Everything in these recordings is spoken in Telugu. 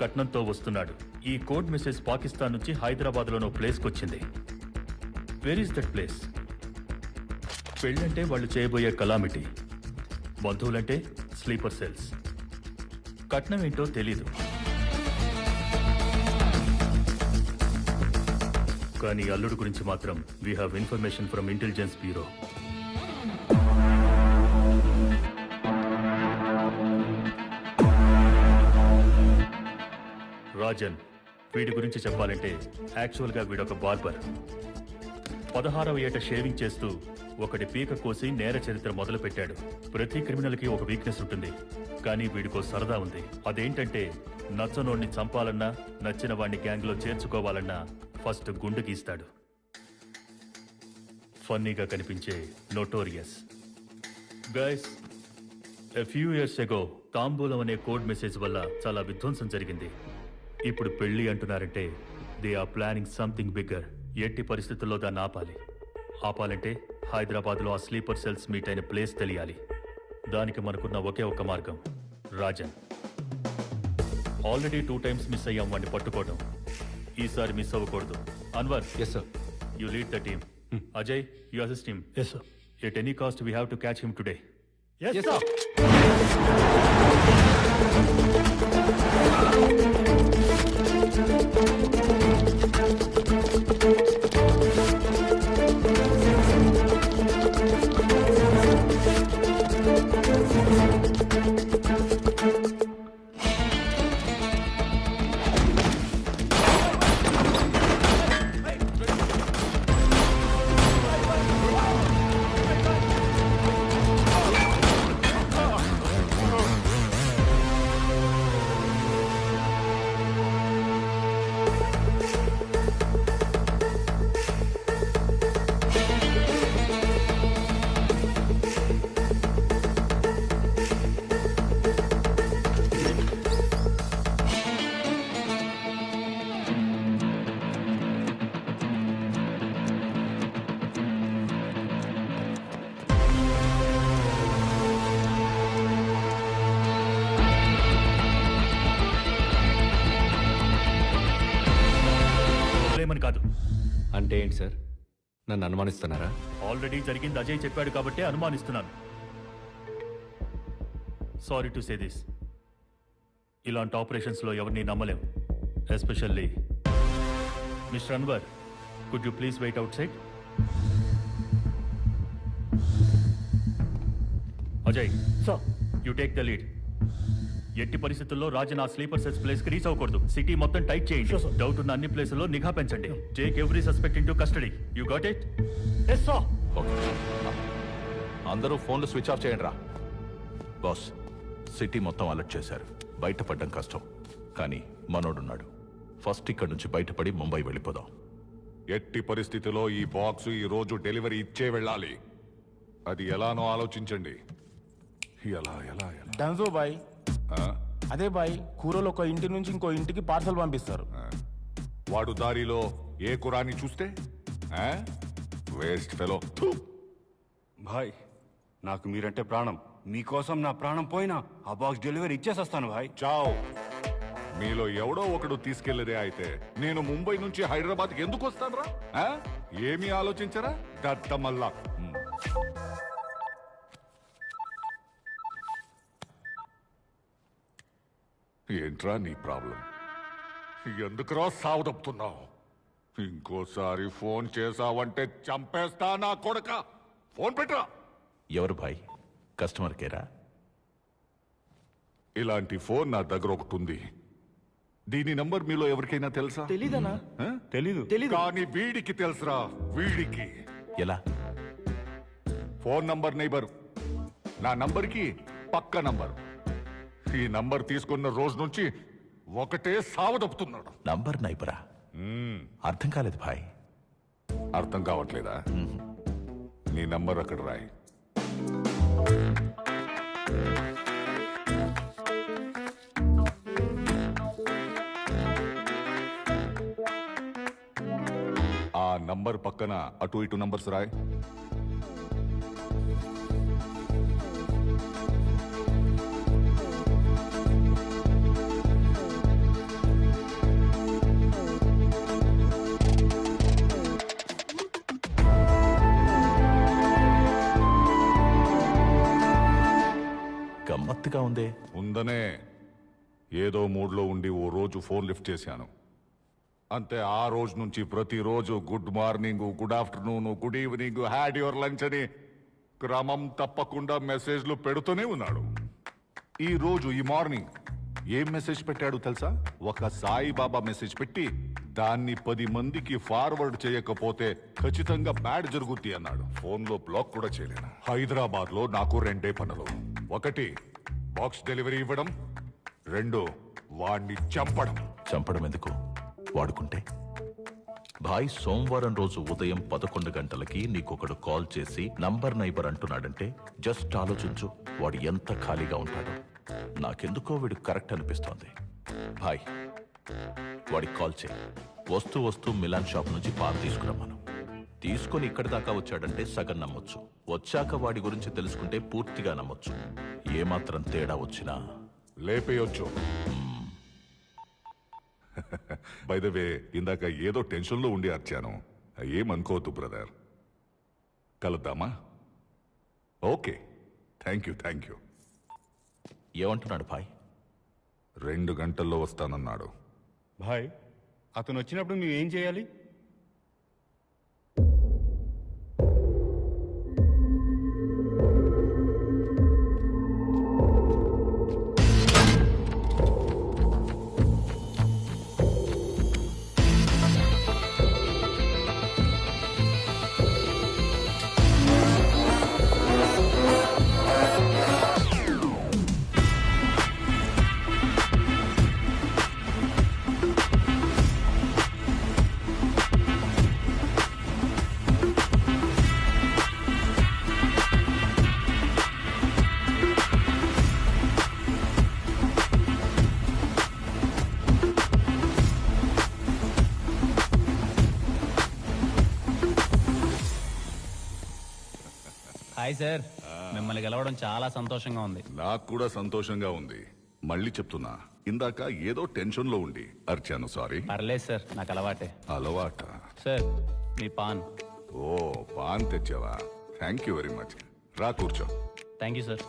కట్నంతో వస్తున్నాడు. ఈ కోడ్ మెసేజ్ పాకిస్తాన్ నుంచి హైదరాబాద్లోనో ప్లేస్కి వచ్చింది. Where is that place? పెళ్ళంటే వాళ్ళు చేయబోయే కలామిటీ, బంధువులంటే స్లీపర్ సెల్స్. కట్నం ఏంటో తెలీదు, కానీ అల్లుడు గురించి మాత్రం we have information from intelligence bureau. Rajan, వీడి గురించి చెప్పాలంటే యాక్చువల్గా వీడొక బార్బర్. 16వ ఏట షేవింగ్ చేస్తూ ఒకటి పీక కోసి నేర చరిత్ర మొదలుపెట్టాడు. ప్రతి క్రిమినల్కి ఒక వీక్నెస్ ఉంటుంది, కానీ వీడికో సరదా ఉంది. అదేంటంటే నచ్చనోడిని చంపాలన్నా, నచ్చిన వాడిని గ్యాంగ్లో చేర్చుకోవాలన్నా ఫస్ట్ గుండు గీస్తాడు. ఫన్నీగా కనిపించే notorious. Guys, a few years ago తాంబూలం అనే కోడ్ మెసేజ్ వల్ల చాలా విధ్వంసం జరిగింది. ఇప్పుడు పెళ్లి అంటున్నారంటే they are planning something bigger. ఎట్టి పరిస్థితుల్లో దాన్ని ఆపాలంటే హైదరాబాద్లో ఆ స్లీపర్ సెల్స్ మీట్ అయిన ప్లేస్ తెలియాలి. దానికి మనకున్న ఒకే ఒక్క మార్గం రాజన్. ఆల్రెడీ 2 times మిస్ అయ్యాం వాడిని పట్టుకోవడం. ఈసారి మిస్ అవ్వకూడదు. Anwar, yes sir. You lead the team. Ajay, you assist him. Yes sir. At any cost we have to catch him today. Yes sir. కాదు. అంటే ఏంటి సార్? నన్ను అనుమానిస్తున్నారా? ఆల్రెడీ జరిగింది అజయ్ చెప్పాడు కాబట్టి అనుమానిస్తున్నాను. సారీ టు సే దిస్, ఇలాంటి ఆపరేషన్స్లో ఎవరిని నమ్మలేం. Especially Mr Anwar, could you please wait outside? Ajay sir, you take the lead. ఎట్టి పరిస్థితుల్లో రాజన్ ఆ స్లీపర్ సెల్స్ ప్లేస్ కి రీచ్ అవ్వకూడదు. సిటీ మొత్తం టైట్ చేయండి. డౌట్ ఉన్న అన్ని ప్లేసుల్లో నిఘా పెంచండి. Take every suspect into custody. You got it? Yes sir. అందరూ ఫోన్లు స్విచ్ ఆఫ్ చేయండి రా. బాస్, సిటీ మొత్తం అలర్ట్ చేశారు. బయటపడడం కష్టం, కానీ మనోడున్నాడు. ఫస్ట్ ఇక్కడి నుంచి బయటపడి ముంబై వెళ్ళిపోదాం. ఎట్టి పరిస్థితిలో ఈ బాక్స్ ఈ రోజు డెలివరీ ఇచ్చే వెళ్ళాలి. అది ఎలానో ఆలోచించండి. ఎలా ఎలా ఎలా డంజో బాయ్, అదే బాయ్, కూరలు ఒక ఇంటి నుంచి ఇంకో ఇంటికి పార్సల్ పంపిస్తారు. వాడు దారిలో ఏ కురాని చూస్తే వేస్ట్ ఫెలో. భాయ్, నాకు మీరంటే ప్రాణం. మీకోసం నా ప్రాణం పోయినా ఆ బాక్స్ డెలివరీ ఇచ్చేసేస్తాను భాయ్. చావ్. మీలో ఎవడో ఒకడు తీసుకెళ్లేదే అయితే నేను ముంబై నుంచి హైదరాబాద్కి ఎందుకు వస్తాను రా? ఏమీ ఆలోచించరా దత్తమల్లా? ఏంట్రా నీ ప్రాబ్లం? ఎందుకురా సావదప్పుతున్నావు? ఇంకోసారి ఫోన్ చేసావంటే చంపేస్తా నా కొడక. ఫోన్ పెట్టరా. ఎవరు భాయ్? కస్టమర్ కేరా? ఇలాంటి ఫోన్ నా దగ్గర ఒకటి ఉంది. దీని నంబర్ మీలో ఎవరికైనా తెలుసా? తెలీదనా? తెలీదు. కానీ వీడికి తెలుసురా. వీడికి ఎలా? ఫోన్ నంబర్ నైబర్, నా నంబర్కి పక్క నంబర్. ఈ నంబర్ తీసుకున్న రోజు నుంచి ఒకటే సావదప్పుతున్నాడు. నంబర్ నైబరా? అర్థం కాలేదు భాయ్. అర్థం కావట్లేదా? నీ నంబర్ అక్కడ రాయి. ఆ నంబర్ పక్కన అటు ఇటు నంబర్స్ రాయి. ఉందే? ఉందనే ఏదో మూడ్లో ఉండి ఓ రోజు ఫోన్ లిఫ్ట్ చేశాను అంతే. ఆ రోజు నుంచి ప్రతిరోజు good morning, good afternoon, good evening, had your lunch అని క్రమం తప్పకుండా మెసేజ్లు పెడుతూనే ఉన్నాడు. ఈ రోజు ఈ మార్నింగ్ ఏం మెసేజ్ పెట్టాడు తెలుసా? ఒక సాయిబాబా మెసేజ్ పెట్టి దాన్ని 10 మందికి ఫార్వర్డ్ చేయకపోతే ఖచ్చితంగా బ్యాడ్ జరుగుద్ది అన్నాడు. ఫోన్లో బ్లాక్ కూడా చేయలేను. హైదరాబాద్ లో నాకు 2 పనులు. 1 బాక్స్ డెలివరీ ఇవ్వడం, 2 వాడిని చంపడం. చంపడం ఎందుకు? వాడుకుంటే. భాయ్, సోమవారం రోజు ఉదయం 11 గంటలకి నీకొకడు కాల్ చేసి నంబర్ నైబర్ అంటున్నాడంటే జస్ట్ ఆలోచించు, వాడు ఎంత ఖాళీగా ఉంటాడో. నాకెందుకో వీడు కరెక్ట్ అనిపిస్తోంది. భాయ్, వాడికి కాల్ చేయి. వస్తూ మిలాన్ షాప్ నుంచి పాన్ తీసుకురమ్మను. తీసుకొని ఇక్కడి దాకా వచ్చాడంటే సగం నమ్మొచ్చు. వచ్చాక వాడి గురించి తెలుసుకుంటే పూర్తిగా నమ్మొచ్చు. ఏమాత్రం తేడా వచ్చినా లేపేయొచ్చు. బై ద వే, ఇందాక ఏదో టెన్షన్లో ఉండి అర్చాను. ఏమనుకోవద్దు బ్రదర్. కలుద్దామా? Okay, thank you. ఏమంటున్నాడు భాయ్? 2 గంటల్లో వస్తానన్నాడు. భాయ్, అతను వచ్చినప్పుడు మేము ఏం చేయాలి? హాయ్ సార్, మిమ్మల్ని గెలవడం చాలా సంతోషంగా ఉంది. నాకు కూడా సంతోషంగా ఉంది. మళ్ళీ చెప్తున్నా, ఇందాక ఏదో టెన్షన్లో ఉండి అర్చాను. సారీ. పర్లేదు సార్, నాకు అలవాటే. అలవాట? సార్, మీ పాన్. ఓ, పాన్ తెచ్చావా? Thank you very much. రా కూర్చో. Thank you sir.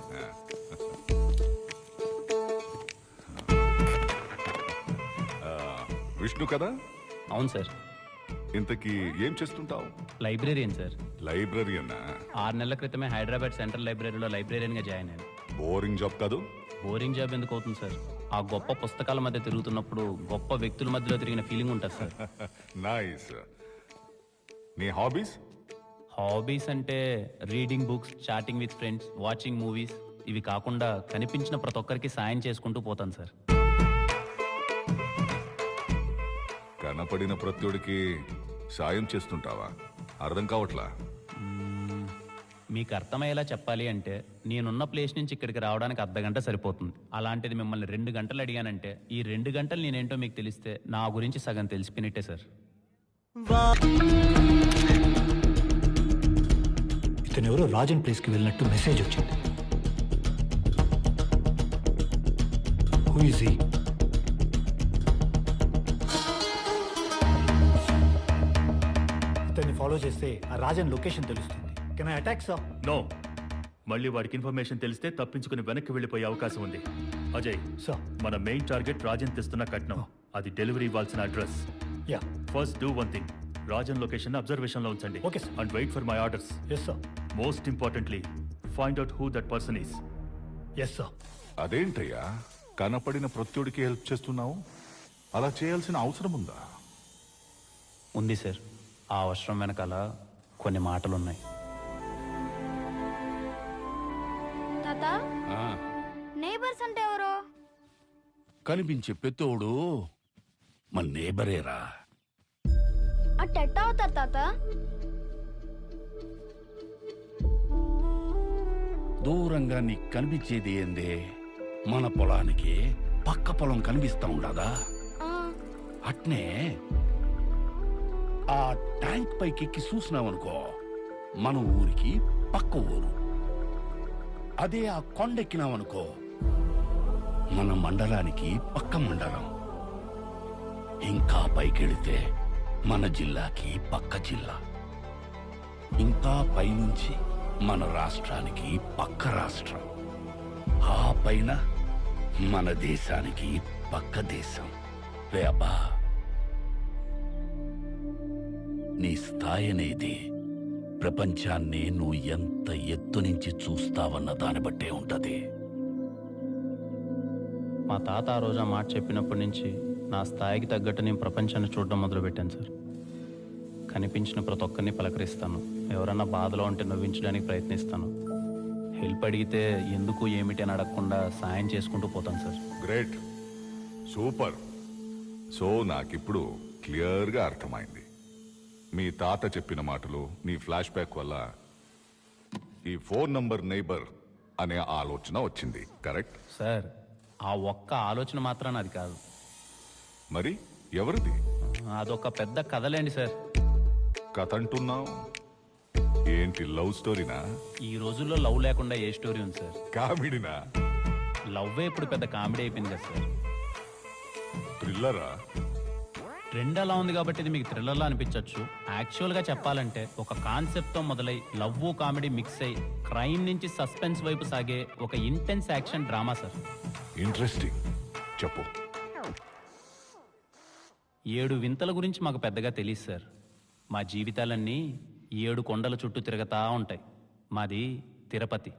విష్ణు కదా? అవును సార్. ఇంతకీ ఏం చేస్తుంటావు? Librarian sir. లైబ్రరీయన్నా? 6 నెలల క్రితమే హైదరాబాద్ సెంట్రల్ లైబ్రరీలో లైబ్రేరియన్గా జాయిన్ అయ్యాను. బోరింగ్ జాబ్ కాదు? బోరింగ్ జాబ్ ఎందుకు అవుతుంది సార్? ఆ గొప్ప పుస్తకాల మధ్య తిరుగుతున్నప్పుడు గొప్ప వ్యక్తుల మధ్యలో తిరిగిన ఫీలింగ్ ఉంటుంది సార్. నైస్. నీ హాబీస్? హాబీస్ అంటే reading books, chatting with friends, watching movies. ఇవి కాకుండా కనిపించిన ప్రతి ఒక్కరికి సాయం చేసుకుంటూ పోతాను సార్. కనపడిన ప్రత్యుడికి సాయం చేస్తుంటావా? అర్థం కావట్లా. మీకు అర్థమయ్యేలా చెప్పాలి అంటే నేనున్న ప్లేస్ నుంచి ఇక్కడికి రావడానికి అర్ధగంట సరిపోతుంది. అలాంటిది మిమ్మల్ని 2 గంటలు అడిగానంటే ఈ 2 గంటలు నేనేంటో మీకు తెలిస్తే నా గురించి సగం తెలిసిపోయినట్టే సార్. ఇతను ఎవరో రాజన్ ప్లేస్కి వెళ్ళినట్టు మెసేజ్ వచ్చింది. Who is he? ఇతన్ని ఫాలో చేస్తే ఆ రాజన్ లొకేషన్ తెలుస్తుంది. Can I attack sir? No. మళ్ళీ వాడికి ఇన్ఫర్మేషన్ తెలిస్తే తప్పించుకుని వెనక్కి వెళ్ళిపోయే అవకాశం ఉంది. అజయ్ సార్. మన మెయిన్ టార్గెట్ రాజన్ తెస్తున్న కట్నం. అది డెలివరీ ఇవ్వాల్సిన address. Yeah. First do one thing. Rajan location observation లో ఉంచండి. Okay, sir. And wait for my orders. Yes sir. Most importantly find out who that person is. Yes sir. అదేంటయ్యా, కనపడిన ప్రత్యుడికి హెల్ప్ చేస్తున్నావు? అలా చేయాల్సిన అవసరం ఉందా? ఉంది సార్. ఆ అవసరం వెనకాల కొన్ని మాటలున్నాయి. తాత, నేబర్స్ అంటే ఎవరు? కనిపించే పెత్తోడు మన నేబరేరా. అట్టెట్టా అవుతారు తాత? దూరంగా నీకు కనిపించేది ఏందే? మన పొలానికి పక్క పొలం కనిపిస్తా ఉండదా? ఆ, అట్నే ఆ ట్యాంక్ పైకి ఎక్కి చూసినావనుకో, మన ఊరికి పక్క ఊరు. అదే ఆ కొండెక్కినావనుకో, మన మండలానికి పక్క మండలం. ఇంకా పైకెళితే మన జిల్లాకి పక్క జిల్లా. ఇంకా పైనుంచి మన రాష్ట్రానికి పక్క రాష్ట్రం. ఆ పైన మన దేశానికి పక్క దేశం. రే అబ్బా, నీ స్థాయి అనేది ప్రపంచాన్ని నువ్వు ఎంత ఎత్తు నుంచి చూస్తావన్న దాన్ని బట్టే ఉంటది. మా తాత ఆ రోజు ఆ మాట చెప్పినప్పటి నుంచి నా స్థాయికి తగ్గట్టు నేను ప్రపంచాన్ని చూడడం మొదలుపెట్టాను సార్. కనిపించిన ప్రతి ఒక్కరిని పలకరిస్తాను. ఎవరన్నా బాధలో ఉంటే నవ్వించడానికి ప్రయత్నిస్తాను. హెల్ప్ అడిగితే ఎందుకు ఏమిటి అని అడగకుండా సాయం చేసుకుంటూ పోతాను సార్. Great, super. సో నాకిప్పుడు క్లియర్గా అర్థమైంది. మీ తాత చెప్పిన మాటలు, నీ ఫ్లాష్ బ్యాక్ వల్ల ఈ 4 నంబర్ నైబర్ అనే ఆలోచన వచ్చింది. కరెక్ట్ సార్, ఆ ఒక్క ఆలోచన మాత్రాన అది కాదు. మరి ఎవరిది? అదొక పెద్ద కథలేండి సార్. కథ అంటున్నావు ఏంటి? లవ్ స్టోరీనా? ఈ రోజుల్లో లవ్ లేకుండా ఏ స్టోరీ ఉంది సార్? కామెడీనా? లవ్వే ఇప్పుడు పెద్ద కామెడీ అయిపోయింది కదా సార్. థ్రిల్లరా? ట్రెండ్ అలా ఉంది కాబట్టి ఇది మీకు థ్రిల్లర్లా అనిపించవచ్చు. యాక్చువల్గా చెప్పాలంటే ఒక కాన్సెప్ట్తో మొదలై లవ్ కామెడీ మిక్స్ అయి క్రైమ్ నుంచి సస్పెన్స్ వైపు సాగే ఒక intense action drama sir. Interesting, చెప్పు. 7 వింతల గురించి మాకు పెద్దగా తెలియదు సార్. మా జీవితాలన్నీ 7 కొండల చుట్టూ తిరగతా ఉంటాయి. మాది తిరుపతి.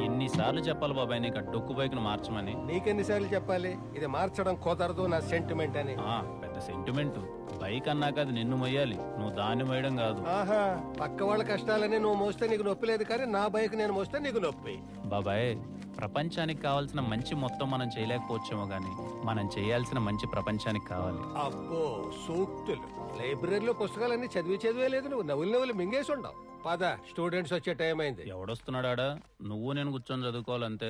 ఎన్నిసార్లు చెప్పాలి బాబాయ్ నీకు ఆ డొక్కు బైక్ను మార్చమని? నీకెన్నిసార్లు చెప్పాలి ఇది మార్చడం కుదరదు నా సెంటిమెంట్ అని? పెద్ద సెంటిమెంట్. బైక్ అన్నాక అది నిన్ను మొయ్యాలి, నువ్వు దాన్ని మోయడం కాదు. ఆహా, పక్క వాళ్ళ కష్టాలని నువ్వు మోస్తే నీకు నొప్పి లేదు, కానీ నా బైక్ నేను మోస్తే నీకు నొప్పి. బాబాయ్, ప్రపంచానికి కావాల్సిన మంచి మొత్తం మనం చేయలేకపోవచ్చేమో గానీ మనం చేయాల్సిన మంచి ప్రపంచానికి కావాలి. అబ్బో సూక్తులు! లైబ్రరీలో పుస్తకాలన్నీ చదివే లేదు, నువ్వు నవ్వులు మింగేసి ఉండవు. పద, స్టూడెంట్స్ వచ్చే టైం అయింది. ఎవడొస్తున్నాడా? నువ్వు నేను కూర్చొని చదువుకోవాలంతే.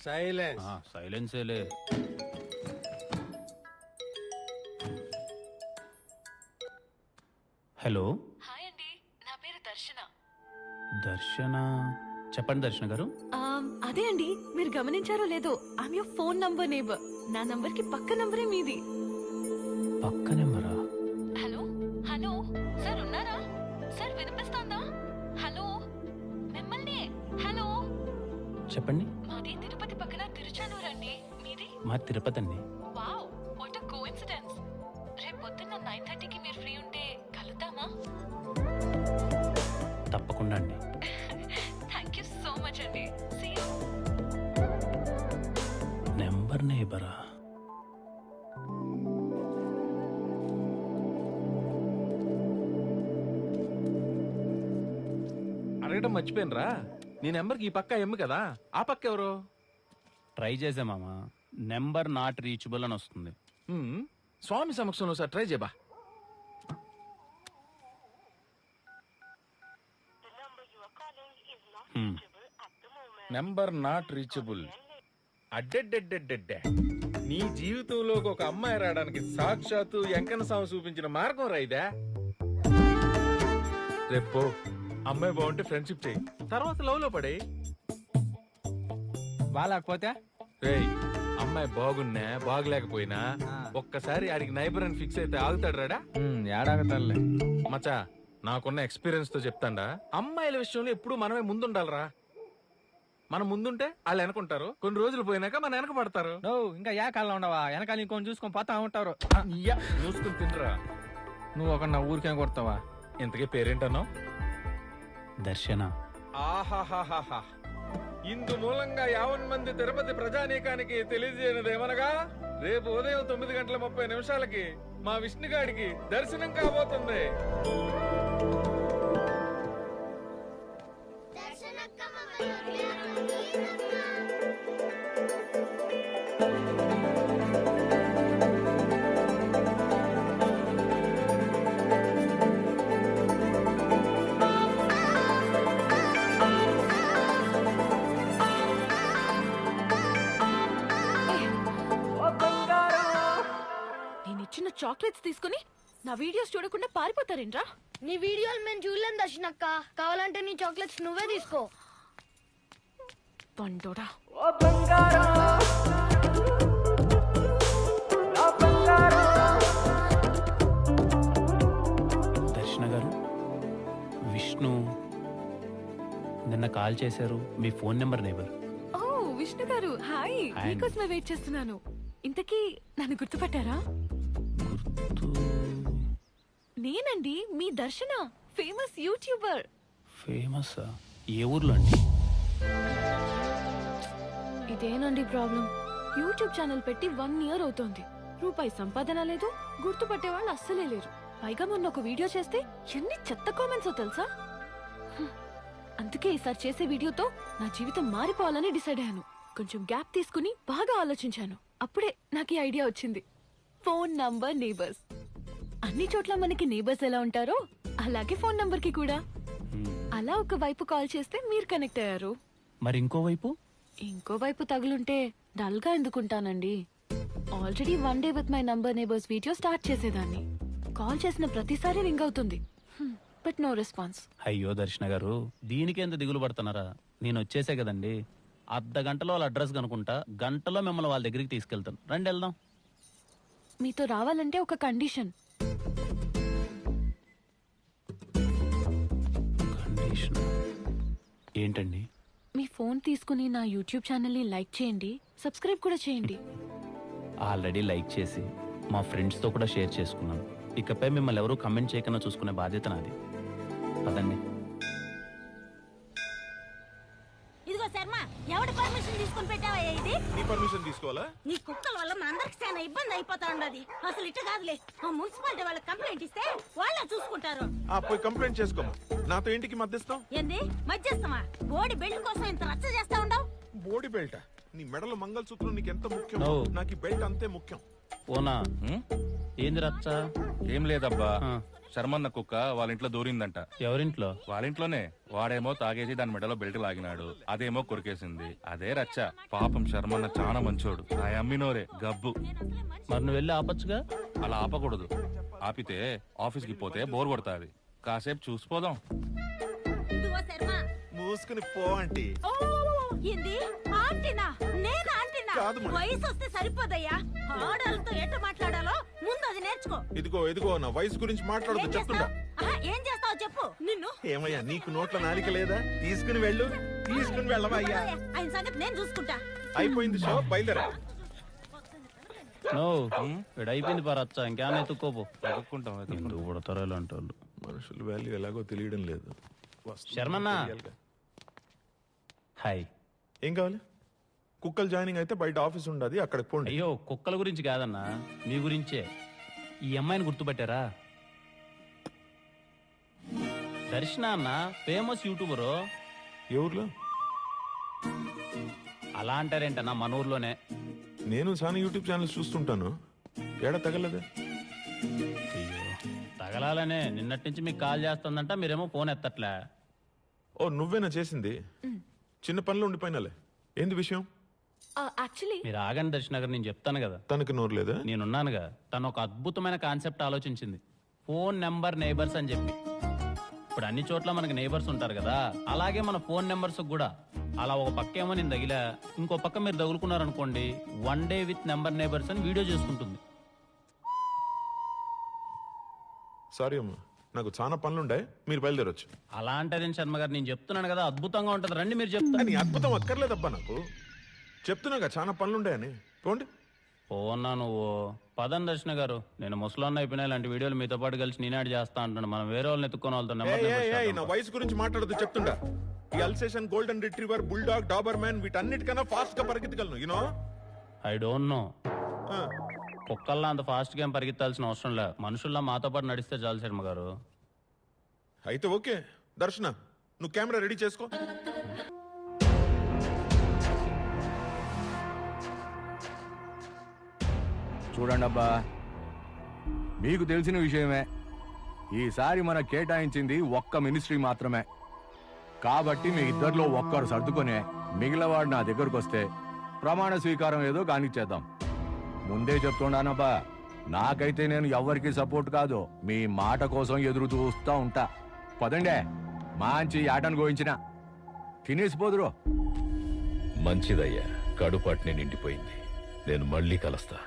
సైలెన్స్. సైలెన్సేలే. హలో. హాయ్ అండి, నా పేరు దర్శన. దర్శన? చెప్పండి దర్శన గారు. అదే అండి, మీరు గమనించారో లేదో, I'm your phone number neighbour. నా నంబర్ కి పక్క నంబరే మీది. పక్క నెంబరా? హలో హలో సార్, ఉన్నారా సార్? వినిపిస్తుందా? హలో, మిమ్మల్ని. హలో, చెప్పండి. మాది తిరుపతి పక్కన తిరుచానూరు అండి. మీది? మా తిరుపతి అండి. Wow, what a coincidence. రేపు పొద్దున్న 9:30కి మీరు ఫ్రీ ఉంటే కలుద్దామా? తప్పకుండా అండి. థ్యాంక్ యూ సో మచ్ అండి. See you. నెంబర్ నేబరా? అడగడం మర్చిపోయినరా, నీ నెంబర్కి ఈ పక్క ఎమ్ము కదా, ఆ పక్క ఎవరు? ట్రై చేసే మామ, నెంబర్ నాట్ రీచబుల్ అని వస్తుంది. స్వామి సమక్షంలో సార్ ట్రై చేయబా. Number not reachable. అడ్డెడ్డెడ్డెడ్డెడ్డే, నీ జీవితంలోకి ఒక అమ్మాయి రావడానికి సాక్షాత్తు వెంకన్న స్వామి చూపించిన మార్గం రైదా. రేపు అమ్మాయి బాగుంటే ఫ్రెండ్షిప్ చేయి, తర్వాత లవ్ లో పడే. బాగాలేకపోతే రేయ్, అమ్మాయి బాగున్నా బాగలేకపోయినా ఒక్కసారి ఆడికి నైబర్ అని ఫిక్స్ అయితే ఆగుతాడు రాడా? ఏడాగతాలే మచా, నాకున్న ఎక్స్పీరియన్స్ తో చెప్తాండా, అమ్మాయిల విషయంలో ఎప్పుడు మనమే ముందుండాలరా. మనం ముందుంటే వాళ్ళు వెనకుంటారు, కొన్ని రోజులు పోయినాక మన వెనక పడతారు. నువ్వు ఇంకా ఏ కాలంలో ఉండవా, వెనకాల ఇంకొని చూసుకొని పోతా ఉంటారు. చూసుకుని తినరా. నువ్వు ఒక నా ఊరికేం కొడతావా? ఇంతకీ పేరేంటన్నావు? దర్శన. ఆహాహాహా, ఇందు మూలంగా 50 మంది తిరుపతి ప్రజానీకానికి తెలియజేయనిదేమనగా, రేపు ఉదయం 9:30 మా విష్ణుగాడికి దర్శనం కాబోతుంది. చాక్లెట్స్ తీసుకుని నా వీడియోస్ చూడకుండా పారిపోతారేంట్రా? నీ వీడియోలు మేము చూడలేం దర్శనక్క. కావాలంటే నీ చాక్లెట్స్ నువ్వే తీసుకో. పండోడా. దర్శన గారు, విష్ణు నిన్న కాల్ చేశారు. మీ ఫోన్ నెంబర్ నేబర్. ఓ విష్ణు గారు, హాయ్. మీకోసమే వెయిట్ చేస్తున్నాను. ఇంతకీ నన్ను గుర్తుపట్టారా? నేనండి మీ దర్శన, ఫేమస్ యూట్యూబర్. ఫేమస్? ఏ ఊర్లో అండి? ఇదేనండి ప్రాబ్లం. యూట్యూబ్ ఛానల్ పెట్టి 1 year అవుతోంది. రూపాయి సంపాదన లేదు, గుర్తుపట్టే వాళ్ళు అస్సలే లేరు. పైగా మొన్న ఒక వీడియో చేస్తే ఎన్ని చెత్త కామెంట్స్ తెలుసా? అందుకే ఈసారి చేసే వీడియోతో నా జీవితం మారిపోవాలని డిసైడ్ అయ్యాను. కొంచెం గ్యాప్ తీసుకుని బాగా ఆలోచించాను. అప్పుడే నాకు ఈ ఐడియా వచ్చింది. Phone number neighbours. అన్ని చోట్ల మనకి నేబర్స్ ఎలా ఉంటారో అలాగే ఫోన్ నంబర్ కి కూడా. అలా ఒక వైపు కాల్ చేస్తే మీరు కనెక్ట్ అయ్యారు. మరి ఇంకో వైపు తగులుంటే డల్ గా ఎందుకుంటానండి? Already 1 day with my number neighbours video start చేసేదాన్ని. కాల్ చేసిన ప్రతిసారి రింగ్ అవుతుంది, బట్ నో రెస్పాన్స్. అయ్యో దర్శన గారు, దీనికి ఎంత దిగులు పడుతున్నారా? నేను వచ్చేసే కదండి. అర్ధ గంటలో వాళ్ళ అడ్రస్ కనుకుంటా, గంటలో మిమ్మల్ని వాళ్ళ దగ్గరికి తీసుకెళ్తాను. రండి వెళ్దాం. మీతో రావాలంటే ఒక కండిషన్. ఏంటండి? మీ ఫోన్ తీసుకుని నా యూట్యూబ్ ఛానల్ని లైక్ చేయండి, సబ్స్క్రైబ్ కూడా చేయండి. ఆల్రెడీ లైక్ చేసి మా ఫ్రెండ్స్తో కూడా షేర్ చేసుకున్నాను. ఇకపై మిమ్మల్ని ఎవరూ కమెంట్ చేయకుండా చూసుకునే బాధ్యత నాది. పదండి. ఇదిగో శర్మ, ఎవడి పర్మిషన్ తీసుకుని పెట్టావయ్యా ఇది? నీ పర్మిషన్ తీసుకోవాలా? నీ కుక్కల వల్ల మా అందరికి చాలా ఇబ్బంది అయిపోతా ఉండదు. అసలు ఇట్ట కాదులే, ఆ మున్సిపాలిటీ వాళ్ళకి కంప్లైంట్ ఇస్తే వాళ్ళే చూసుకుంటారు. పోయి కంప్లైంట్ చేసుకోమా. నాతో ఇంటికి మధ్యస్థం ఏంది మధ్యస్థమా? బోడి బెల్ట్ కోసం ఇంత రచ్చ చేస్తా ఉండవు. బోడి బెల్ట్? నీ మెడలో మంగళసూత్రం నీకు ఎంత ముఖ్యం, No. నాకు ఈ బెల్ట్ అంతే ముఖ్యం. ఓనా? ఏంది రచ్చ? ఏం లేదబ్బా, శర్మన్న కుక్క వాళ్ళ ఇంట్లో దూరిందంట. ఎవరింట్లో? వాళ్ళ ఇంట్లోనే. వాడేమో తాగేసి దాని మెడలో బెల్ట్ లాగినాడు, అదేమో కొరికేసింది. అదే రచ్చ. పాపం శర్మన్న చాలా మంచోడు. ఆ అమ్మినోరే గబ్బు. మరి నువ్వు వెళ్ళి ఆపచ్చుగా. అలా ఆపకూడదు. ఆపితే ఆఫీస్కి పోతే బోర్ కొడతాది. కాసేపు చూసిపోదాం. ఇదిగో శర్మ, మూసుకుని పో ఆంటీ. ఓ ఏంది ఆంటీనా? నేను ఆంటీనా? వయసు వస్తే సరిపోదయ్యా. ఆడాలతో ఎట్ట మాట్లాడాలో ముందు అది నేర్చుకో. ఇదిగో నా వయసు గురించి మాట్లాడదు చెప్తుండా. ఏం చేస్తావు చెప్పు. నిన్ను ఏమయ్యా, నీకు నోట్ల నాలిక లేదా? తీసుకుని వెళ్ళు. తీసుకుని వెళ్ళవయ్యా. ఆయన సంగతి నేను చూసుకుంటా. అయిపోయింది షో, బయలుదేరా. అయిపోయింది పరచ్చ, ఇంకేమైనా ఎత్తుక్కోపో. ఎందుకు పుడతారో ఇలాంటి వాళ్ళు. మనుషుల వాల్యూ ఎలాగో తెలియడం లేదు. శర్మన్నా, హాయ్. ఏం కావాలి? కుక్కలు జాయినింగ్ అయితే బయట ఆఫీస్ ఉండదు, అక్కడికి పోండి. అయ్యో, కుక్కల గురించి కాదన్నా, మీ గురించే. ఈ అమ్మాయిని గుర్తుపట్టారా? దర్శన అన్న, ఫేమస్ యూట్యూబరు. ఏ ఊర్లో? అలా అంటారేంటన్నా, మన ఊర్లోనే. నేను చాలా యూట్యూబ్ ఛానల్స్ చూస్తుంటాను. ఏడా తగలదే? అయ్యో, తగలాలనే నిన్నటి నుంచి మీకు కాల్ చేస్తుందంట, మీరేమో ఫోన్ ఎత్తట్లే. ఓ, నువ్వేనా చేసింది? చిన్న పనిలో ఉండిపోయినాలే. ఏంది విషయం? యాక్చువల్లీ మీరు ఆగండి దర్శన గారు, నేను చెప్తాను కదా. తనకి నోరు లేదా? నేనున్నానుగా. తను ఒక అద్భుతమైన కాన్సెప్ట్ ఆలోచించింది. ఫోన్ నెంబర్ నేబర్స్ అని చెప్పి. ఇప్పుడు అన్ని చోట్ల మనకి నేబర్స్ ఉంటారు కదా, అలాగే మన ఫోన్ నెంబర్స్ కూడా. అలా ఒక పక్క ఏమో నేను తగిలా, ఇంకో పక్క మీరు తగులుకున్నారనుకోండి, 1 day విత్ నెంబర్ నేబర్స్ అని వీడియో చేసుకుంటుంది. సారీ అమ్మా, నాకు చాలా పనులుండే, మీరు బయలుదేరొచ్చు. అలా అంటారేం శర్మ గారు, నేను చెప్తున్నాను కదా, అద్భుతంగా ఉంటుంది. రండి, మీరు చెప్తాను. నీ అద్భుతం అక్కర్లేదబ్బా, నాకు చెప్తున్నాగా చాలా పనులుండాయని. పోండి. పోన్నా నువ్వు. పదం దర్శన గారు, నేను ముసలాన్న అయిపోయినా ఇలాంటి వీడియోలు మీతో పాటు కలిసి నేనాడు చేస్తా అంటాను. మనం వేరే వాళ్ళని ఎత్తుకొని వాళ్ళతో నా వయసు గురించి మాట్లాడదు చెప్తుండా. ఈ Alsatian, golden retriever, bulldog, doberman వీటన్నిటికన్నా ఫాస్ట్ గా పరిగెత్తగలను. యూనో? I don't know. కుక్కల్లా అంత ఫాస్ట్ గా పరిగెత్తాల్సిన అవసరం లే. మనుషుల్లా మాతో పాటు నడిస్తే చాలు శర్మ గారు. అయితే ఓకే. దర్శన, నువ్వు కెమెరా రెడీ చేసుకో. చూడండి అబ్బా, మీకు తెలిసిన విషయమే. ఈసారి మన కేటాయించింది ఒక్క మినిస్ట్రీ మాత్రమే. కాబట్టి మీ ఇద్దరిలో ఒక్కరు సర్దుకొనే మిగిలినవాడు నా దగ్గరకు వస్తే ప్రమాణ స్వీకారం ఏదో కానిచ్చేద్దాం. ముందే చెప్తున్నానబ్బా, నాకైతే నేను ఎవరికి సపోర్ట్ కాదు, మీ మాట కోసం ఎదురు చూస్తూ ఉంటా. పదండే, మంచి ఆటను గోయించిన తినేసిపోదురు. మంచిదయ్యా, కడుపాటిని నిండిపోయింది. నేను మళ్ళీ కలుస్తా.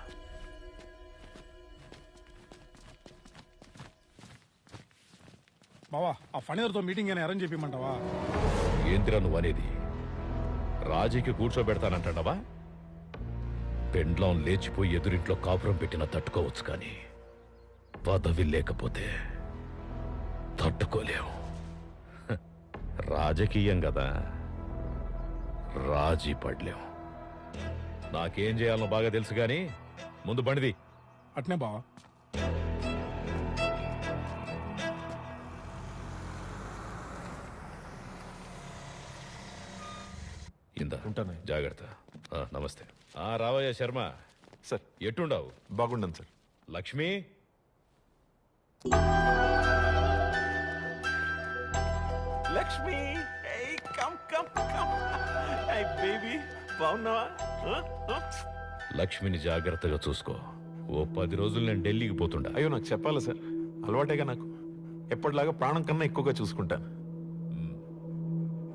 బావా ఆ ఫణిధర్తో మీటింగ్ అని అరేంజ్ చెప్పమంటావా? ఏంటిరా నువ్వు అనేది? రాజీకి కూర్చోబెడతానంటావా? పెండ్లం లేచిపోయి ఎదురింట్లో కాపురం పెట్టినా తట్టుకోవచ్చు, కానీ పదవి లేకపోతే తట్టుకోలేవు. హ, రాజకీయం కదా, రాజీ పడలేం. నాకేం చేయాలనో బాగా తెలుసు, కానీ ముందు బండిది. అట్నే బావా. ఇందా ఉంటాను, జాగ్రత్త. నమస్తే. రావయ్య శర్మ. సార్ ఎట్టుండవు? బాగుండను sir. Lakshmi, Lakshmi, come come come. Baby బాగున్నావా? లక్ష్మిని జాగ్రత్తగా చూసుకో. ఓ 10 రోజులు నేను ఢిల్లీకి పోతుండా. అయ్యో నాకు చెప్పాలా సార్? అలవాటేగా నాకు. ఎప్పటిలాగా ప్రాణం కన్నా ఎక్కువగా చూసుకుంటాను.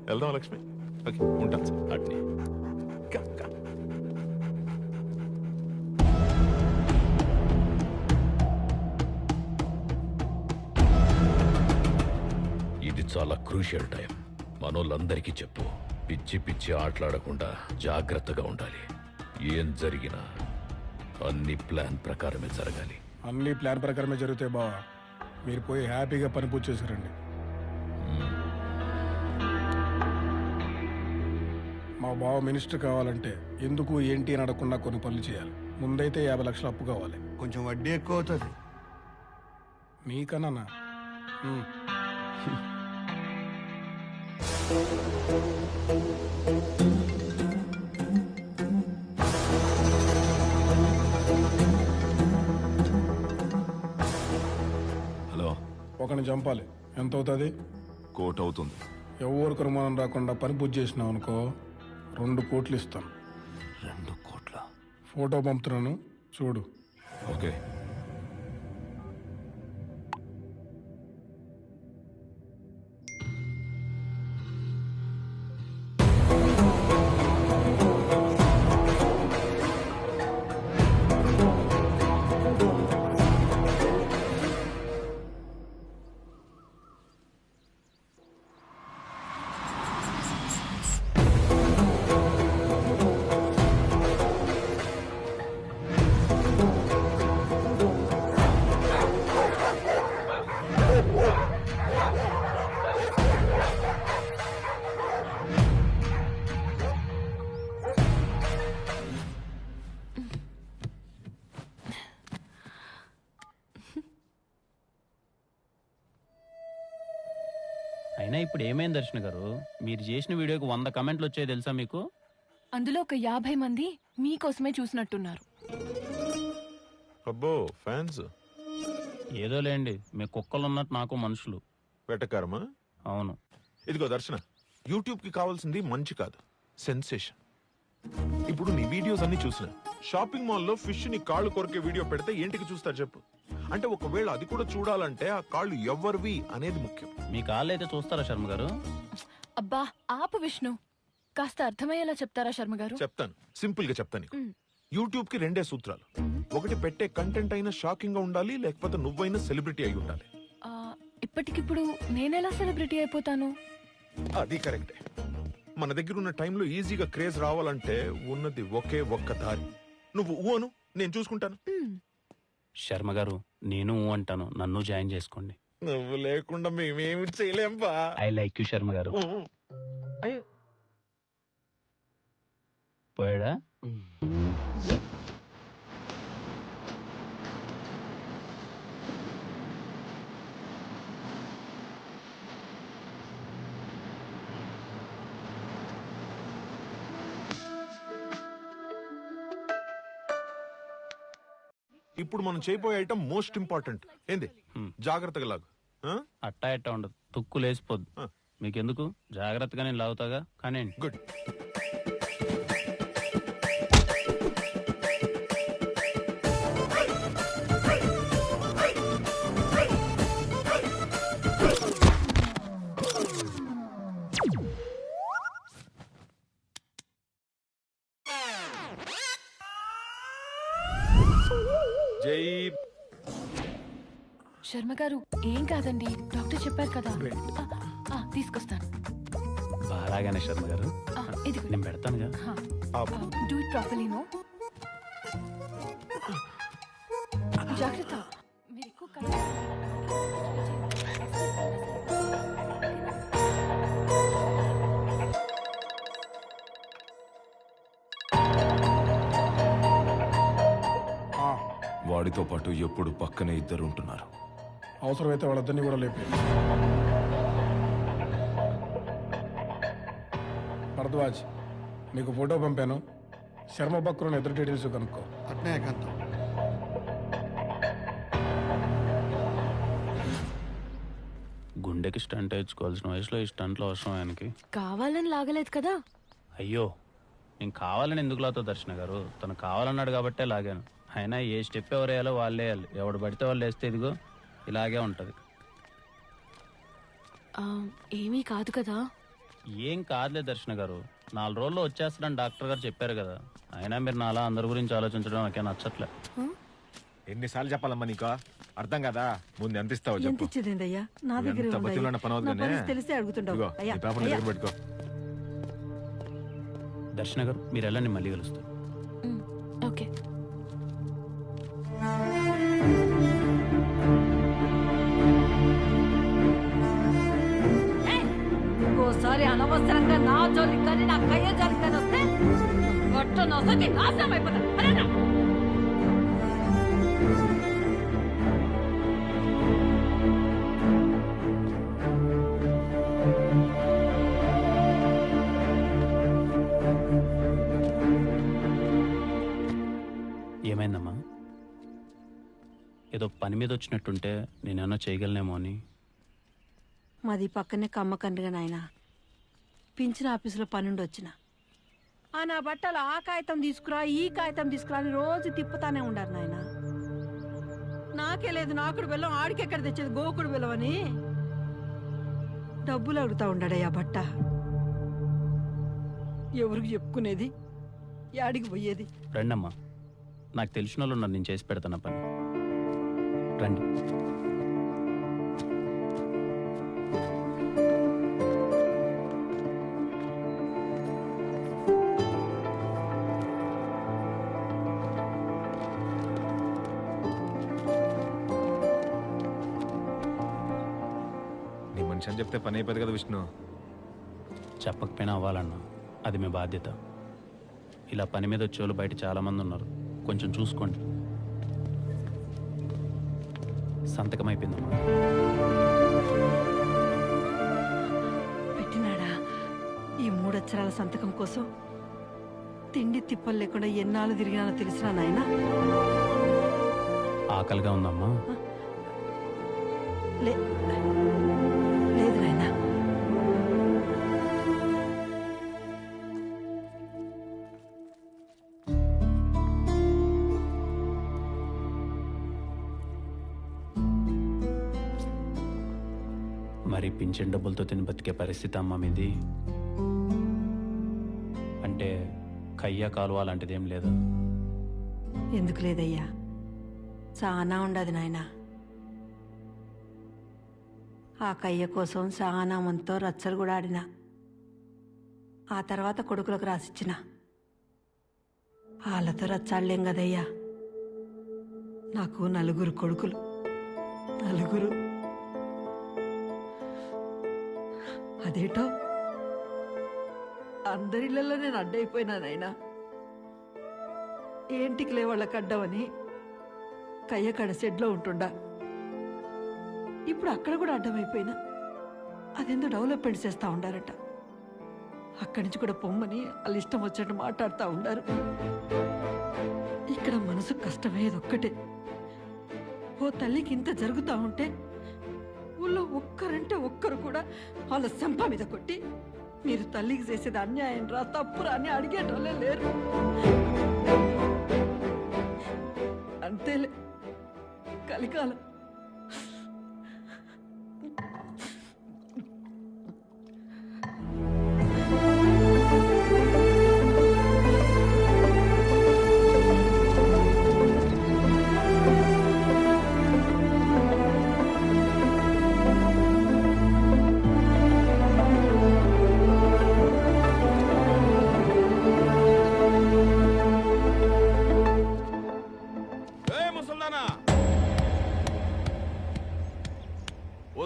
వెళ్దాం లక్ష్మి. ఓకే, ఉంటాను సార్. అట్నే. ఇది చాలా క్రూషియల్ టైం. మనోళ్ళందరికీ చెప్పు, పిచ్చి పిచ్చి ఆటలాడకుండా జాగ్రత్తగా ఉండాలి. ఏం జరిగినా అన్ని ప్లాన్ ప్రకారమే జరగాలి. అన్ని ప్లాన్ ప్రకారమే జరుగుతాయి బావా. మీరు పోయి హ్యాపీగా పని పూర్తి చేశారండి. మా బావ మినిస్టర్ కావాలంటే ఎందుకు ఏంటి అని అడగకుండా కొన్ని పనులు చేయాలి. ముందైతే 50 లక్షలు అప్పు కావాలి. కొంచెం వడ్డీ ఎక్కువ అవుతుంది. మీకన్నా హలో, ఒకరిని చంపాలి. ఎంత అవుతుంది? 1 కోటి అవుతుంది. ఎవరికి అనుమానం రాకుండా పని పూర్తి చేసినావు అనుకో, 2 కోట్లు ఇస్తాను. 2 కోట్ల? ఫోటో పంపుతున్నాను, చూడు. ఓకే. అయినా ఇప్పుడు ఏమైంది దర్శన గారు? మీరు చేసిన వీడియోకి 100 కమెంట్లు వచ్చాయి తెలుసా మీకు? అందులో ఒక 50 మంది మీకోసమే చూసినట్టున్నారు. అబ్బో, ఫ్యాన్స్. ఏదో లేండి, మీ కుక్కలు ఉన్నట్టు నాకు మనుషులు. వెటకారమా? అవును. ఇదిగో దర్శన, యూట్యూబ్ కి కావాల్సింది మంచి కాదు, సెన్సేషన్. ఇప్పుడు నీ వీడియోస్ అన్ని చూసిన షాపింగ్ మాల్లో ఫిష్ ని కాళ్ళు కొరికే వీడియో పెడితే ఏంటికి చూస్తారు చెప్పు? అంటే ఒకవేళ అది కూడా చూడాలంటే ఆ కాళ్ళు ఎవరివి అనేది ముఖ్యం. మీ కాళ్ళు అయితే చూస్తారా శర్మ గారు? అబ్బా ఆపు విష్ణు, కాస్త అర్థమయ్యేలా చెప్తారా శర్మ గారు? చెప్తాను, సింపుల్ గా చెప్తాను నీకు. యూట్యూబ్ కి 2 సూత్రాలు. ఒకటి, పెట్టే కంటెంట్ అయినా షాకింగ్ గా ఉండాలి, లేకపోతే నువ్వైనా సెలబ్రిటీ అయి ఉండాలి. ఇప్పటికిప్పుడు నేనెలా సెలబ్రిటీ అయిపోతాను? అది కరెక్టే. మన దగ్గర ఉన్న టైంలో ఈజీగా క్రేజ్ రావాలంటే ఉన్నది ఒకే ఒక్క దారి. నువ్వు ఊను, నేను చూసుకుంటాను. శర్మ గారు, నేను అంటాను, నన్ను జాయిన్ చేసుకోండి. నువ్వు లేకుండా మేమేమి చేయలేం బా. ఐ లైక్ యూ శర్మ గారు. పోయాడా? ఇప్పుడు మనం చేయబోయే ఐటమ్ మోస్ట్ ఇంపార్టెంట్. ఏంది? జాగ్రత్తగా లాగు. అట్టా ఎట్టా ఉండదు, తుక్కు లేసిపోద్దు. మీకెందుకు, జాగ్రత్తగా నేను లాగుతాగా. కానీ గుడ్. జై శర్మ గారు ఏం కాదండి, డాక్టర్ చెప్పారు కదా. తీసుకొస్తాను. బాగానే శర్మ గారు, ఇది నేను పెడతాను కదా. Do it properly. నో జాగ్రత్త. మీరు ఎక్కువ వాడితో పాటు ఎప్పుడు పక్కనే ఇద్దరు ఉంటున్నారు. అవసరమైతే వాళ్ళిద్దరిని కూడా లేపి. భరద్వాజ్, మీకు ఫోటో పంపాను. శర్మ బక్రోని ఎదురు డీటెయిల్స్ కనుక్కో. అట్నే ఏకాంతం. గుండెకి స్టంట్ వేయించుకోవాల్సిన వయసులో ఈ స్టంట్లో అవసరం ఆయనకి. కావాలని లాగలేదు కదా. అయ్యో, నేను కావాలని ఎందుకు లాతో దర్శన గారు, తను కావాలన్నాడు కాబట్టే లాగాను. అయినా ఏ స్టెప్ ఎవరు వేయాలో వాళ్ళే వేయాలి. ఎవడు పడితే వాళ్ళు వేస్తే ఇదిగో ఇలాగే ఉంటుంది. ఏమీ కాదు కదా. ఏం కాదులే దర్శన గారు, 4 రోజుల్లో వచ్చేస్తాడని డాక్టర్ గారు చెప్పారు కదా. అయినా మీరు నాలా అందరి గురించి ఆలోచించడం నాకే నచ్చట్లే. ఎన్నిసార్లు చెప్పాలమ్మా నీకు, అర్థం కదా? ముందు ఎంత ఇస్తావు ఎంత చెప్పు. ఇచ్చేదేందయ్యా? నా దగ్గర ఎంత బతిలాడిన పని అవుతుందనే. తెలిసే అడుగుతుండవు. ఇదిగో, ఈ పేపర్ నీ దగ్గర పెట్టుకో. దర్శన గారు మీరు వెళ్ళండి, మళ్ళీ కలుస్తాను. ఓకే. ఇంకోసారి అనవసరంగా నా జోలికి కానీ నా కయ్య జోలికి కానీ వస్తే గొట్ట నొసకి నాశనం అయిపోతా. ఏమైందమ్మా? ఏదో పని మీద వచ్చినట్టుంటే నేనేమన్నా చేయగలనేమో అని. మాది పక్కనే కమ్మకండ్రిగా నాయన. పింఛన్ ఆఫీసులో పనుండి వచ్చిన. నా బట్టలు ఆ కాగితం తీసుకురా, ఈ కాగితం తీసుకురా అని రోజు తిప్పుతానే ఉండారు నాయన. నాకే లేదు నాకుడు బెల్లం, ఆడికెక్కడ తెచ్చేది గోకుడు బెల్లం అని డబ్బులు అడుగుతా ఉండాడయ్యా బట్ట. ఎవరికి చెప్పుకునేది, యాడికి పోయేది? రండమ్మా, నాకు తెలిసిన వాళ్ళు ఉన్నారు, నేను చేసి పెడతాను పని. రండి. నీ మనిషి అని చెప్తే పని అయిపోదు కదా విష్ణు. చెప్పకపోయినా అవ్వాలన్నా, అది మీ బాధ్యత. ఇలా పని మీద వచ్చేవాళ్ళు బయట చాలామంది ఉన్నారు, కొంచెం చూసుకోండి. సంతకం అయిపోయిందమ్మా. పెట్టినాడా? ఈ 3 అక్షరాల సంతకం కోసం తిండి తిప్పలు లేకుండా ఎన్నాళ్ళు తిరిగినానో తెలిసినా నాయన. ఆకలిగా ఉందమ్మా? లేదు నాయన. మరి పింఛన్ డబ్బులతో తిని బతికే పరిస్థితి అమ్మా మీది. అంటే కయ్య కాలువ లాంటిది ఏం లేదా? ఎందుకు లేదయ్యా, చాలా ఉండదు నాయన. ఆ కయ్య కోసం చాలా మందితో రచ్చలు కూడా ఆడినా. ఆ తర్వాత కొడుకులకు రాసిచ్చిన. వాళ్ళతో రచ్చాడలేం కదయ్యా. నాకు 4 కొడుకులు, 4. అదేటో అందరిళ్ళల్లో నేను అడ్డైపోయినానైనా. ఏంటికి లేవాళ్ళకి అడ్డమని కయ్యకాడ షెడ్లో ఉంటుండా. ఇప్పుడు అక్కడ కూడా అడ్డమైపోయినా. అదేందో డెవలప్మెంట్ చేస్తూ ఉండారట. అక్కడి నుంచి కూడా పొమ్మని వాళ్ళు ఇష్టం వచ్చినట్టు మాట్లాడుతూ ఉండారు. ఇక్కడ మనసు కష్టమయ్యేది ఒక్కటే. ఓ తల్లికి ఇంత జరుగుతూ ఉంటే ఊళ్ళో ఒక్కరంటే ఒక్కరు కూడా వాళ్ళ సంప మీద కొట్టి మీరు తల్లికి చేసేది అన్యాయం రా, తప్పురా అని అడిగేటోళ్ళే లేరు. అంతేలే కలికాలం.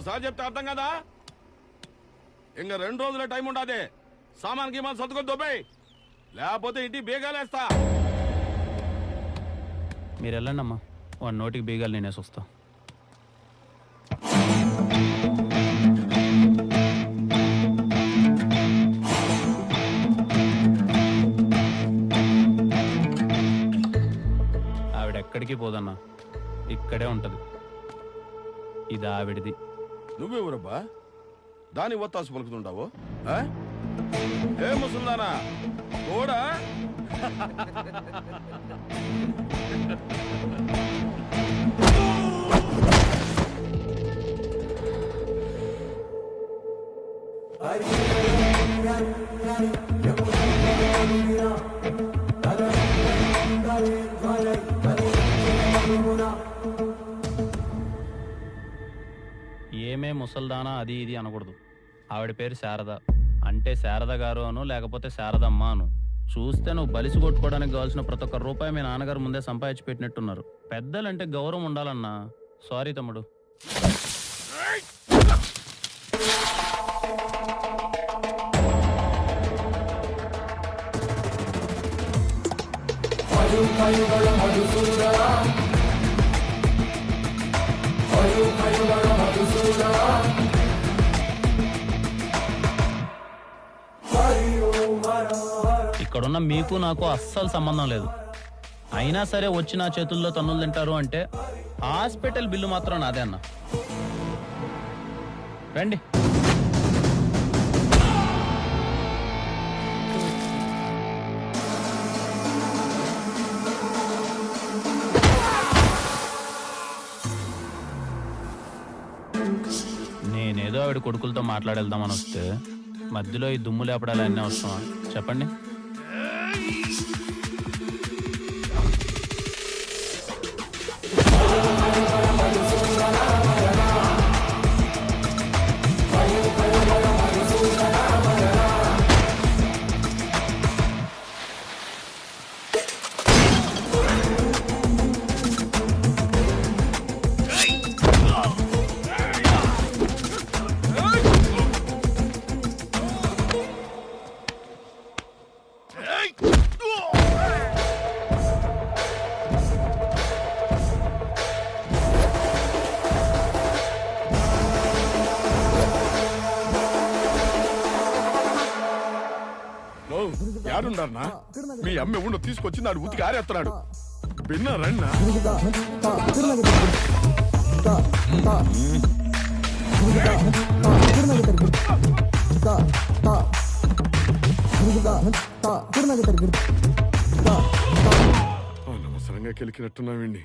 ఓసారి చెప్తే అర్థం కదా. ఇంకా 2 రోజుల టైం ఉండాది. సామాన్ గీమాన్ సర్దుకొని దొబ్బాయి, లేకపోతే ఇంటి బీగాలేస్తా. మీరు వెళ్ళండి అమ్మా, వాడి నోటికి బీగాలు నేనేసి వస్తా. ఆవిడెక్కడికి పోదన్నా, ఇక్కడే ఉంటది. ఇది ఆవిడిది. నువ్వెవరబ్బా దాని ఒత్తాసు పలుకుతుంటావు? ఏ ముసల్దానా కూడా ఏమే ముసల్దానా అది ఇది అనకూడదు. ఆవిడ పేరు శారద, అంటే శారద గారు అను, లేకపోతే శారదమ్మ అను. చూస్తే నువ్వు బలిసి కొట్టుకోవడానికి కావాల్సిన ప్రతి ఒక్క రూపాయి మీ నాన్నగారు ముందే సంపాదించి పెట్టినట్టున్నారు. పెద్దలంటే గౌరవం ఉండాలన్నా. సారీ తమ్ముడు. ఇక్కడున్న మీకు నాకు అస్సలు సంబంధం లేదు. అయినా సరే వచ్చి నా చేతుల్లో తన్నులు తింటారు అంటే హాస్పిటల్ బిల్లు మాత్రం నాదే అన్న. రండి. నేనేదో ఆవిడ కొడుకులతో మాట్లాడేద్దామని వస్తే మధ్యలో ఈ దుమ్ము లేపడాలి అన్నీ అవసరమా చెప్పండి? యాడున్నారన్నా? మీ అమ్మ ఉండ తీసుకొచ్చి నాడు ఉతికి ఆరేస్తున్నాడు. విన్నారన్నా? అనవసరంగా కెలికినట్టున్నావండి.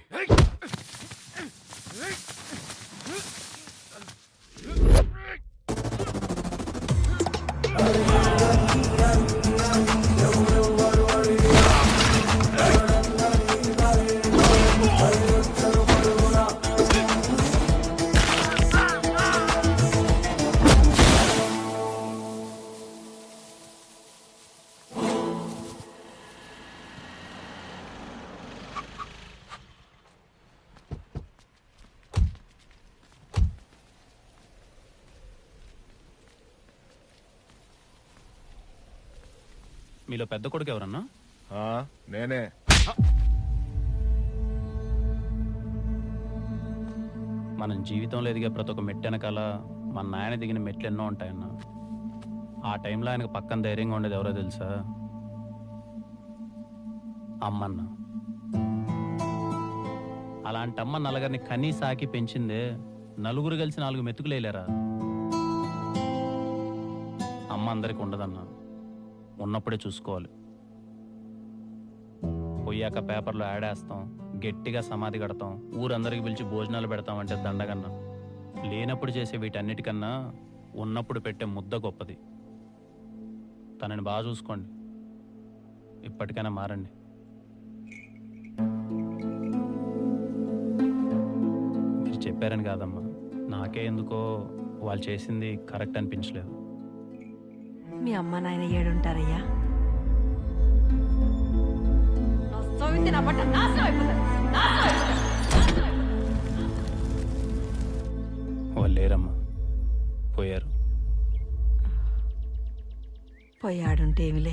మీలో పెద్ద కొడుకు ఎవరన్నా? నేనే. మనం జీవితంలో ఎదిగే ప్రతి ఒక్క మెట్టు వెనకాల మన నాయన దిగిన మెట్లు ఎన్నో ఉంటాయన్న. ఆ టైంలో ఆయనకు పక్కన ధైర్యంగా ఉండేది ఎవరో తెలుసా? అమ్మన్న. అలాంటి అమ్మ నలుగురిని కనీ సాకి పెంచిందే. నలుగురు కలిసి 4 మెతుకులు వేయలేరా? అమ్మ అందరికి ఉండదన్నా, ఉన్నప్పుడే చూసుకోవాలి. పోయాక పేపర్లో యాడ్ వేస్తాం, గట్టిగా సమాధి కడతాం, ఊరందరికి పిలిచి భోజనాలు పెడతాం అంటే దండగన్నా. లేనప్పుడు చేసే వీటన్నిటికన్నా ఉన్నప్పుడు పెట్టే ముద్ద గొప్పది. తనని బాగా చూసుకోండి. ఇప్పటికైనా మారండి. మీరు చెప్పారని కాదమ్మా, నాకే ఎందుకో వాళ్ళు చేసింది కరెక్ట్ అనిపించలేదు. మీ అమ్మ నాయన ఏడుంటారయ్యా? వాళ్ళు లేరమ్మా. పోయారు. పోయాడుంటే ఏమిలే,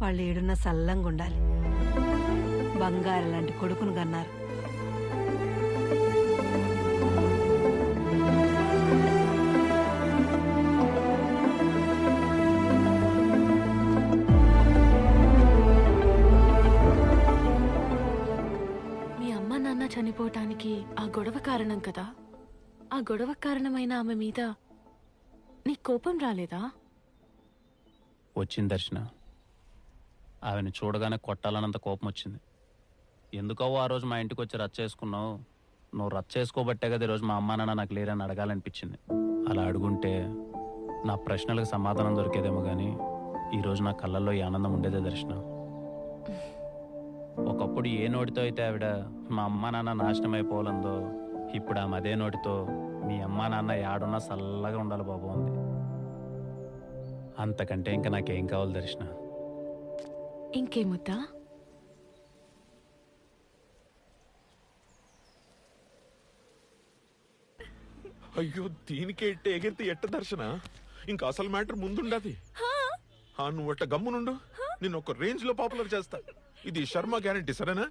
వాళ్ళు ఏడున్న సల్లంగా ఉండాలి. బంగారు లాంటి కొడుకును కన్నారు. మీ అమ్మ నాన్న చనిపోవటానికి ఆ గొడవ కారణం కదా. ఆ గొడవ కారణమైన ఆమె మీద నీకు కోపం రాలేదా? వచ్చింది దర్శన. ఆమెను చూడగానే కొట్టాలన్నంత కోపం వచ్చింది. ఎందుకో ఆ రోజు మా ఇంటికి వచ్చి రచ్చ చేసుకున్నావు. నువ్వు రచ్చ చేసుకోబట్టే కదా ఈరోజు మా అమ్మా నాన్న నాకు లేరని అడగాలనిపించింది. అలా అడుగుంటే నా ప్రశ్నలకు సమాధానం దొరికేదేమో కానీ ఈరోజు నా కళ్ళల్లో ఈ ఆనందం ఉండేదే దర్శన. ఒకప్పుడు ఏ నోటితో అయితే ఆవిడ మా అమ్మా నాన్న నాశనం అయిపోవాలందో, ఇప్పుడు ఆమె అదే నోటితో మీ అమ్మా నాన్న యాడున్నా చల్లగా ఉండాలి బాబు అంది. అంతకంటే ఇంకా నాకేం కావాలి దర్శన? ఇంకేముద్దా? అయ్యో దీనికే ఇట్టే ఎగిరితే ఎట్ట దర్శన? ఇంకా అసలు మ్యాటర్ ముందుండది. నువ్వు అట్ట గమ్మునుండు, నేను ఒక రేంజ్ లో పాపులర్ చేస్తా. ఇది శర్మ గ్యారంటీ, సరేనా?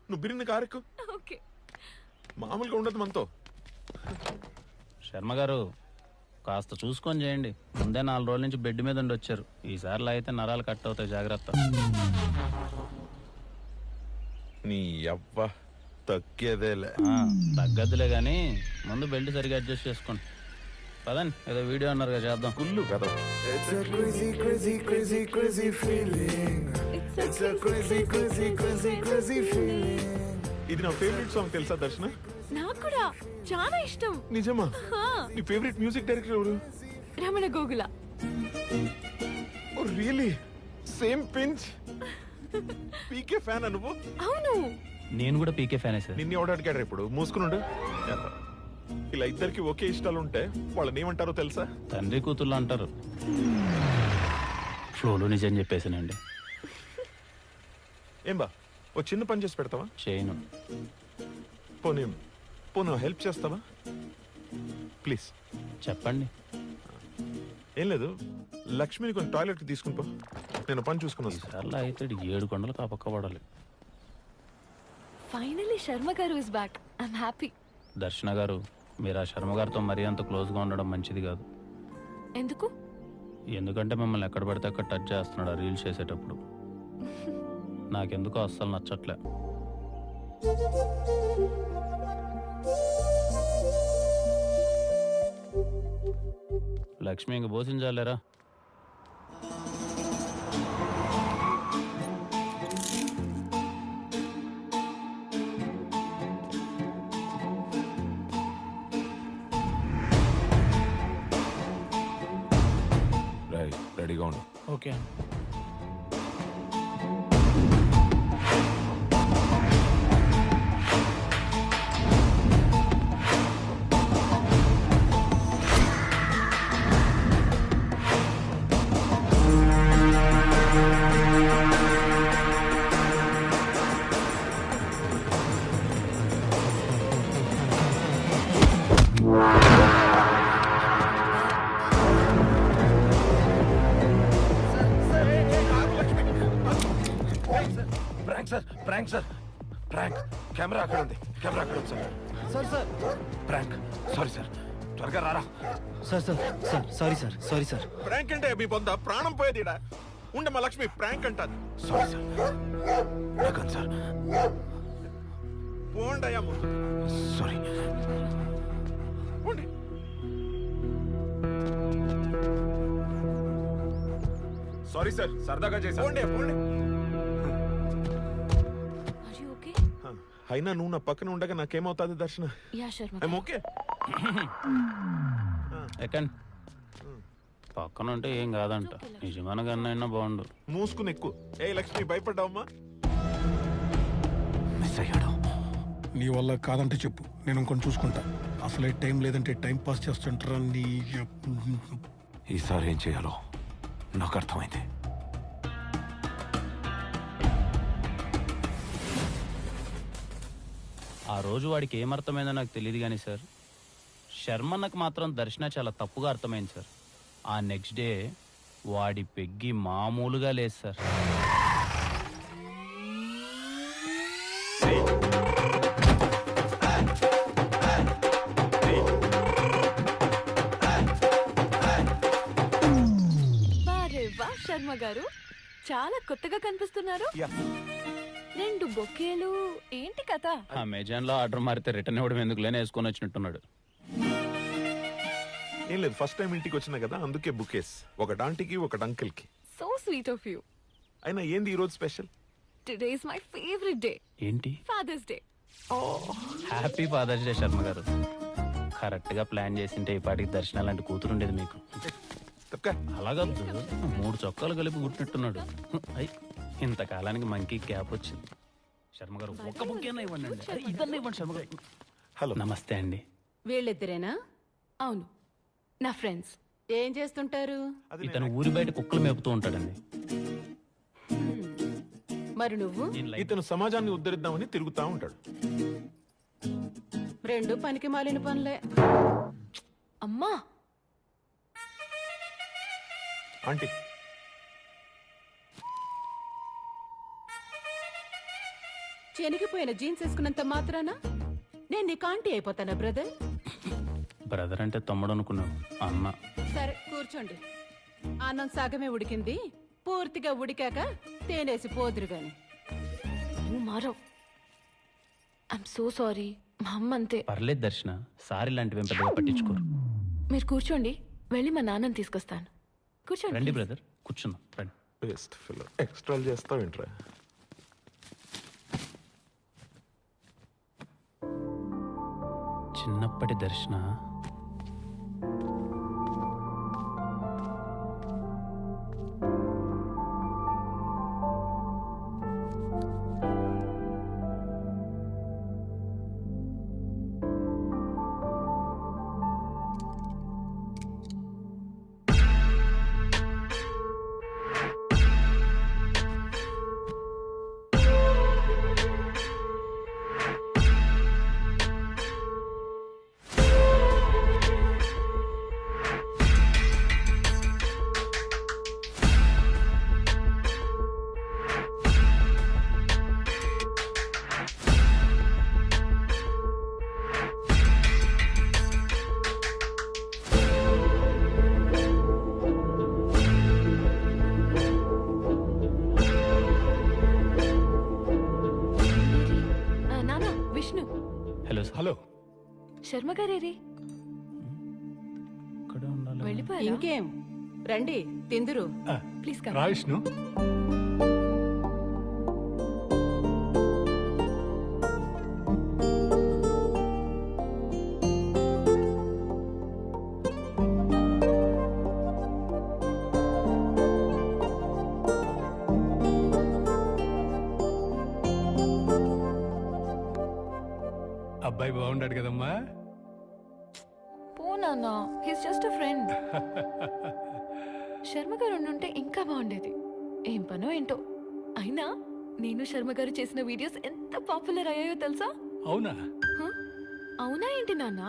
నువ్వు బిరిని కారెక్కు, మామూలుగా ఉండదు మనతో. శర్మ గారు కాస్త చూసుకొని చేయండి. ముందే 4 రోజుల నుంచి బెడ్ మీద ఉండి వచ్చారు. ఈసారిలో అయితే నరాలు కట్ అవుతాయి, జాగ్రత్త. నీ అవ్వ తగ్గేదేలే. తగ్గదులే గాని ముందు బెల్ట్ సరిగా అడ్జస్ట్ చేసుకోండి. పదండి, ఏదో వీడియో అన్నారుగా చేద్దాం. గుళ్ళు కదా. ఇది నా ఫేవరెట్ సాంగ్, తెలుసా దర్శన? నాకు కూడా చాలా ఇష్టం. నిజమా? నీ ఫేవరెట్ మ్యూజిక్ డైరెక్టర్ ఎవరు? Ramana Gogula. Oh really? Same pinch. PK fan నువ్వు? అవును, నేను కూడా పీకే ఫ్యానే సార్. నిన్ను ఎవడు అడిగాడు ఇప్పుడు? మూసుకునుండు. ఇలా ఇద్దరికి ఒకే ఇష్టాలు ఉంటే వాళ్ళని ఏమంటారో తెలుసా? తండ్రి కూతుళ్ళు అంటారు. ఫ్లోలో నిజం చెప్పేసానండి. ఏం బా, ఓ చిన్న పని చేసి పెడతావా? చేయను. పోనీ హెల్ప్ చేస్తావా ప్లీజ్? చెప్పండి. ఏం లేదు, లక్ష్మిని కొన్ని టాయిలెట్ కి తీసుకుని పో, నేను పని చూసుకుని వస్తా. అలా అయితే 7 కొండలు కాపక్క పడాలి. ఫైనలీ శర్మ గారు ఇస్ బ్యాక్. I'm happy. దర్శన గారు, మీరు ఆ శర్మ గారితో మరీ అంత క్లోజ్గా ఉండడం మంచిది కాదు. ఎందుకు? ఎందుకంటే మిమ్మల్ని ఎక్కడ పడితే అక్కడ టచ్ చేస్తున్నాడు ఆ రీల్స్ చేసేటప్పుడు. నాకెందుకో అస్సలు నచ్చట్లే. లక్ష్మి ఇంక పోసించాలేరా? రెడీగా ఉండు. Okay. Prank sir, prank. Camera అక్కడ ఉంది, కెమెరా అక్కడ ఉంది sir. Sir prank. Sorry sir, త్వరగా రారా. Sorry sir. ప్రాంక్ అంటే మీ పొంద ప్రాణం పోయేది. ఉండే మా లక్ష్మి ప్రాంక్ అంటారు. సారీ సార్, సార్ పోండి. సారీ పోండి. సారీ సార్, సరదాగా చేసా. పోండి. అయినా నువ్వు నా పక్కన ఉండగా నాకేమవుతుంది దర్శన? ఓకే. ఎక్కండి. పక్కన ఉంటే ఏం కాదంట. నిజమైన కన్నా బాగుండు. మూసుకుని ఎక్కువ. ఏ లక్ష్మి, భయపడ్డావమ్మా? మిస్ అయ్యాడు. నీ వల్ల కాదంటే చెప్పు, నేను ఇంకొని చూసుకుంటా. అసలే టైం లేదంటే టైం పాస్ చేస్తుంటారా నీ? ఈసారి ఏం చేయాలో నాకు అర్థమైంది. ఆ రోజు వాడికి ఏమర్థమైందో నాకు తెలియదు కానీ సార్, శర్మన్నకు మాత్రం దర్శన చాలా తప్పుగా అర్థమైంది సార్. ఆ నెక్స్ట్ డే వాడి పెగ్గి మామూలుగా లేదు సార్. వా శర్మ గారు, చాలా కొత్తగా కనిపిస్తున్నారు. 2 బొకేలు, ఏంటి కథ? అమెజాన్ లో ఆర్డర్ మారితే రిటర్న్ ఇవ్వడం ఎందుకులేని వేసుకొని వచ్చినట్టున్నాడు. ఏం లేదు, ఫస్ట్ టైం ఇంటికి వచ్చినా కదా, అందుకే బుకేస్. ఒకటి ఆంటీకి, ఒకటి అంకిల్ కి. So sweet of you. అయినా ఏంది ఈ రోజు special? Today is my favourite day. ఏంటి? Father's Day. Happy Father's Day Sharma garu. Correct గా ప్లాన్ చేసింటే ఈ పాటికి దర్శనం లాంటి కూతురు ఉండేది మీకు. అలాగద్దు, 3 చొక్కాలు కలిపి కుట్టినట్టున్నాడు. ఇంతకాలానికి మంకీ క్యాప్ వచ్చింది. శర్మ గారు ఒక్క బుక్కేనా ఇవ్వండి. ఇద్దరు ఇవ్వండి శర్మ గారు. హలో, నమస్తే అండి. వీళ్ళిద్దరేనా? అవును, నా ఫ్రెండ్స్. ఏం చేస్తుంటారు? ఇతను ఊరి బయట కుక్కలు మేపుతూ ఉంటాడండి. మరి నువ్వు? ఇతను సమాజాన్ని ఉద్ధరిద్దామని తిరుగుతా ఉంటాడు. 2 పనికి మాలిన పనులే. అమ్మా ఆంటీ, చెనిగిపోయిన జీన్స్ వేసుకున్నంత మాత్రాన నేను నీకు ఆంటీ అయిపోతానా బ్రదర్? బ్రదర్ అంటే తమ్ముడు అనుకున్నావు, అన్న. సరే కూర్చోండి. అన్నం సగమే ఉడికింది, పూర్తిగా ఉడికాక తేనేసి పోదురు గాని. నువ్వు మారవ్. I'm so sorry. మా అమ్మ అంతే. పర్లేదు దర్శన, సారీ లాంటివి పెద్దగా పట్టించుకోరు. మీరు కూర్చోండి, వెళ్ళి మా నాన్నని తీసుకొస్తాను. కూర్చోండి. రండి బ్రదర్, కూర్చుందాం రండి. బెస్ట్ ఫిల్ ఎక్స్ట్రా చేస్తావు ఏంట్రా? చిన్నప్పటి దర్శన హలో, శర్మ గారేరి? వెళ్ళిపోయారా? ఇంకేం, రండి తిందురు. ప్లీజ్ రా విష్ణు. అబ్బాయి బాగున్నాడు కదమ్మా? పో నాన్న, his just a friend. Sharma గారు ఉండుంటే ఇంకా బాగుండేది. ఏం పనో ఏంటో. అయినా నేను శర్మ గారు చేసిన వీడియోస్ ఎంత పాపులర్ అయ్యాయో తెలుసా? అవునా? అవునా ఏంటి నాన్న?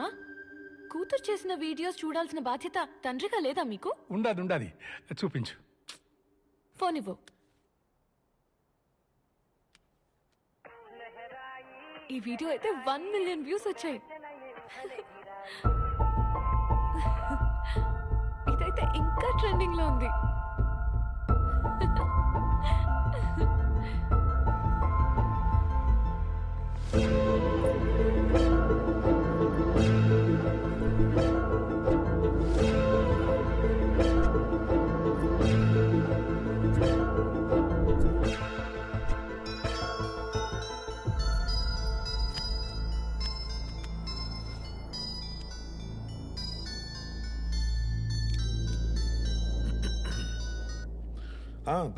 కూతురు చేసిన వీడియోస్ చూడాల్సిన బాధ్యత తండ్రిగా లేదా మీకు? ఉండాది. చూపించు. ఫోన్ ఇవ్వు. ఈ వీడియో అయితే 1 మిలియన్ వ్యూస్ వచ్చాయి. ఇదైతే ఇంకా ట్రెండింగ్ లో ఉంది.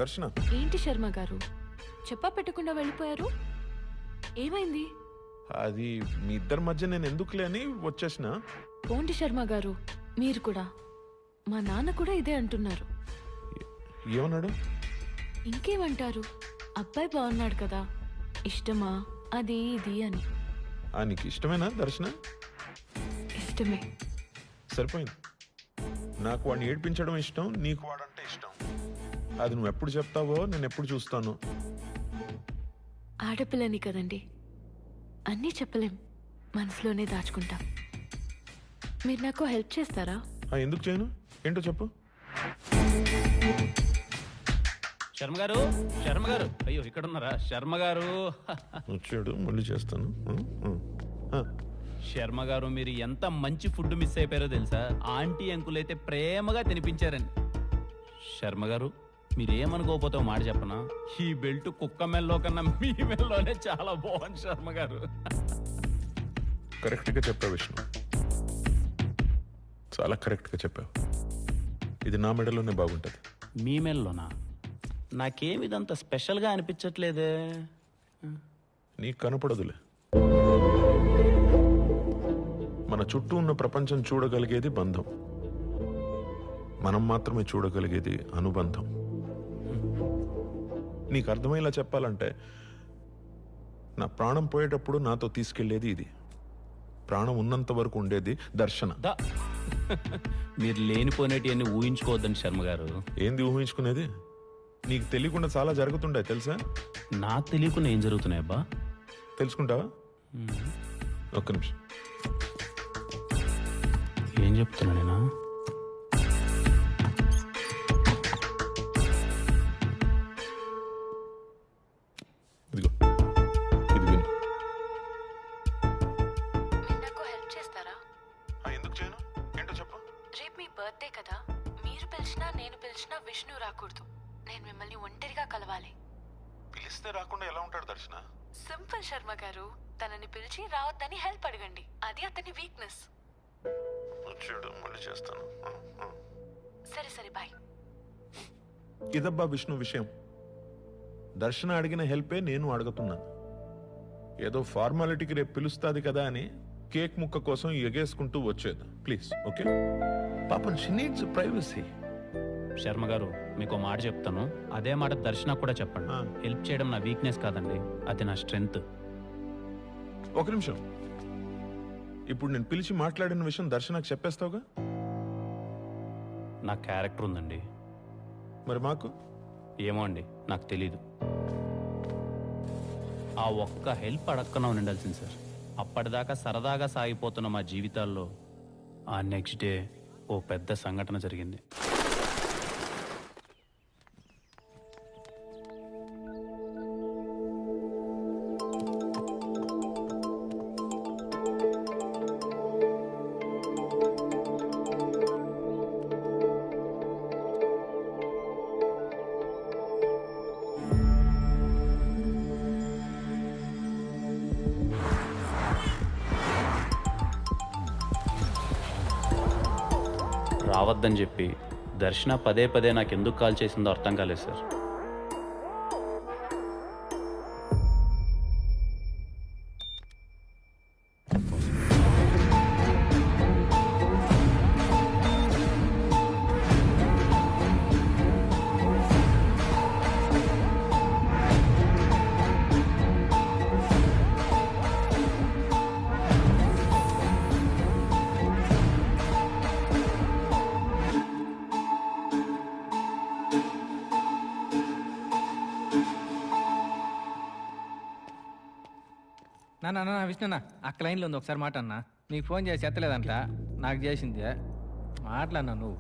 దర్శన, ఏంటి శర్మ గారు చెప్పా పెట్టకుండా వెళ్ళిపోయారు? ఏమైంది? అది మీ ఇద్దరి మధ్య నేను ఎందుకులే అని వచ్చేసిన. పోండి శర్మ గారు, మీరు కూడా. మా నాన్న కూడా ఇదే అంటున్నారు. ఏమన్నాడు? ఇంకేమంటారు, అబ్బాయి బాగున్నాడు కదా, ఇష్టమా అది ఇది అని. నీకు ఇష్టమేనా దర్శన? ఇష్టమే. సరిపోయింది. నాకు వాడిని ఏడ్పించడం ఇష్టం, నీకు వాడంటే ఇష్టం. అది నువ్వు ఎప్పుడు చెప్తావో నేను ఎప్పుడు చూస్తాను. ఆడపిల్లని కదండి, అన్నీ చెప్పలేం, మనసులోనే దాచుకుంటాం. మీరు నాకు హెల్ప్ చేస్తారా? ఎందుకు చేయను? ఏంటో చెప్పు. శర్మ గారు, శర్మ గారు, అయ్యో ఇక్కడ ఉన్నారా? శర్మ గారు వచ్చాడు, మళ్ళీ చేస్తాను. శర్మ గారు, మీరు ఎంత మంచి ఫుడ్ మిస్ అయిపోయారో తెలుసా? ఆంటీ అంకుల్ అయితే ప్రేమగా తినిపించారండి. శర్మ గారు, మీరేమనుకోకపోతే ఓ మాట చెప్పనా? ఈ బెల్ట్ కుక్క మెల్లో కన్నా మీ మెల్లోనే చాలా బాగుంది శర్మ గారు. కరెక్ట్గా చెప్పావు విష్ణు, చాలా కరెక్ట్గా చెప్పావు. ఇది నా మెడలోనే బాగుంటుంది. మీ మెల్లోనా? నాకేమి ఇదంత స్పెషల్గా అనిపించట్లేదే. నీకు కనపడదులే. మన చుట్టూ ఉన్న ప్రపంచం చూడగలిగేది బంధం, మనం మాత్రమే చూడగలిగేది అనుబంధం. నీకు అర్థమయ్యేలా చెప్పాలంటే, నా ప్రాణం పోయేటప్పుడు నాతో తీసుకెళ్లేది ఇది, ప్రాణం ఉన్నంత వరకు ఉండేది దర్శన. మీరు లేనిపోయినటివన్నీ ఊహించుకోవద్దండి శర్మ గారు. ఏంది ఊహించుకునేది? నీకు తెలియకుండా చాలా జరుగుతుండే తెలుసా? నాకు తెలియకుండా ఏం జరుగుతున్నాయి అబ్బా? తెలుసుకుంటావా? ఒక్క నిమిషం. ఏం చెప్తున్నా నేనా? ఇదిగో, ఇది విను. నాకు హెల్ప్ చేస్తారా? ఎందుకు చేయను? ఏంటో చెప్పు. రేపు మీ బర్త్డే కదా, మీరు పిలిచినా నేను పిలిచినా విష్ణు రాకూడదు. నేను మిమ్మల్ని ఒంటరిగా కలవాలి. పిలిస్తే రాకుండా ఎలా ఉంటాడు దర్శన? సింపుల్ శర్మ గారు, తనని పిలిచి రావద్దని హెల్ప్ అడగండి, అది అతని వీక్నెస్. వచ్చాడు, మళ్ళీ చేస్తాను. సరే సరే, బాయ్. ఇదబ్బా విష్ణు విషయం. దర్శన అడిగిన హెల్పే నేను అడుగుతున్నాను. ఏదో ఫార్మాలిటీకి రేపు పిలుస్తాది కదా అని కేక్ ముక్క కోసం ఎగేసుకుంటూ వచ్చేది. Please, okay? పాపం షీ నీడ్స్ ప్రైవసీ. శర్మ గారు, మీకు మాట చెప్తాను, అదే మాట దర్శన కూడా చెప్పండి. హెల్ప్ చేయడం నా వీక్నెస్ కాదండి, అది నా స్ట్రెంగ్త్. ఒక నిమిషం. ఇప్పుడు నేను పిలిచి మాట్లాడిన విషయం దర్శనకు చెప్పేస్తావుగా? నా క్యారెక్టర్ ఉందండి. మరి మాకు ఏమో అండి, నాకు తెలీదు. ఆ ఒక్క హెల్ప్ అడక్కన ఉండాల్సింది సార్. అప్పటిదాకా సరదాగా సాగిపోతున్న మా జీవితాల్లో ఆ నెక్స్ట్ డే ఓ పెద్ద సంఘటన జరిగింది. రావద్దని చెప్పి దర్శన పదే పదే నాకు ఎందుకు కాల్ చేసిందో అర్థం కాలేదు సార్. నా విష్ణున్నా, అక్క లైన్లో ఉంది, ఒకసారి మాట అన్నా. నీకు ఫోన్ చేసి ఎత్తలేదంట, నాకు చేసింది. మాట్లాడినా నువ్వు.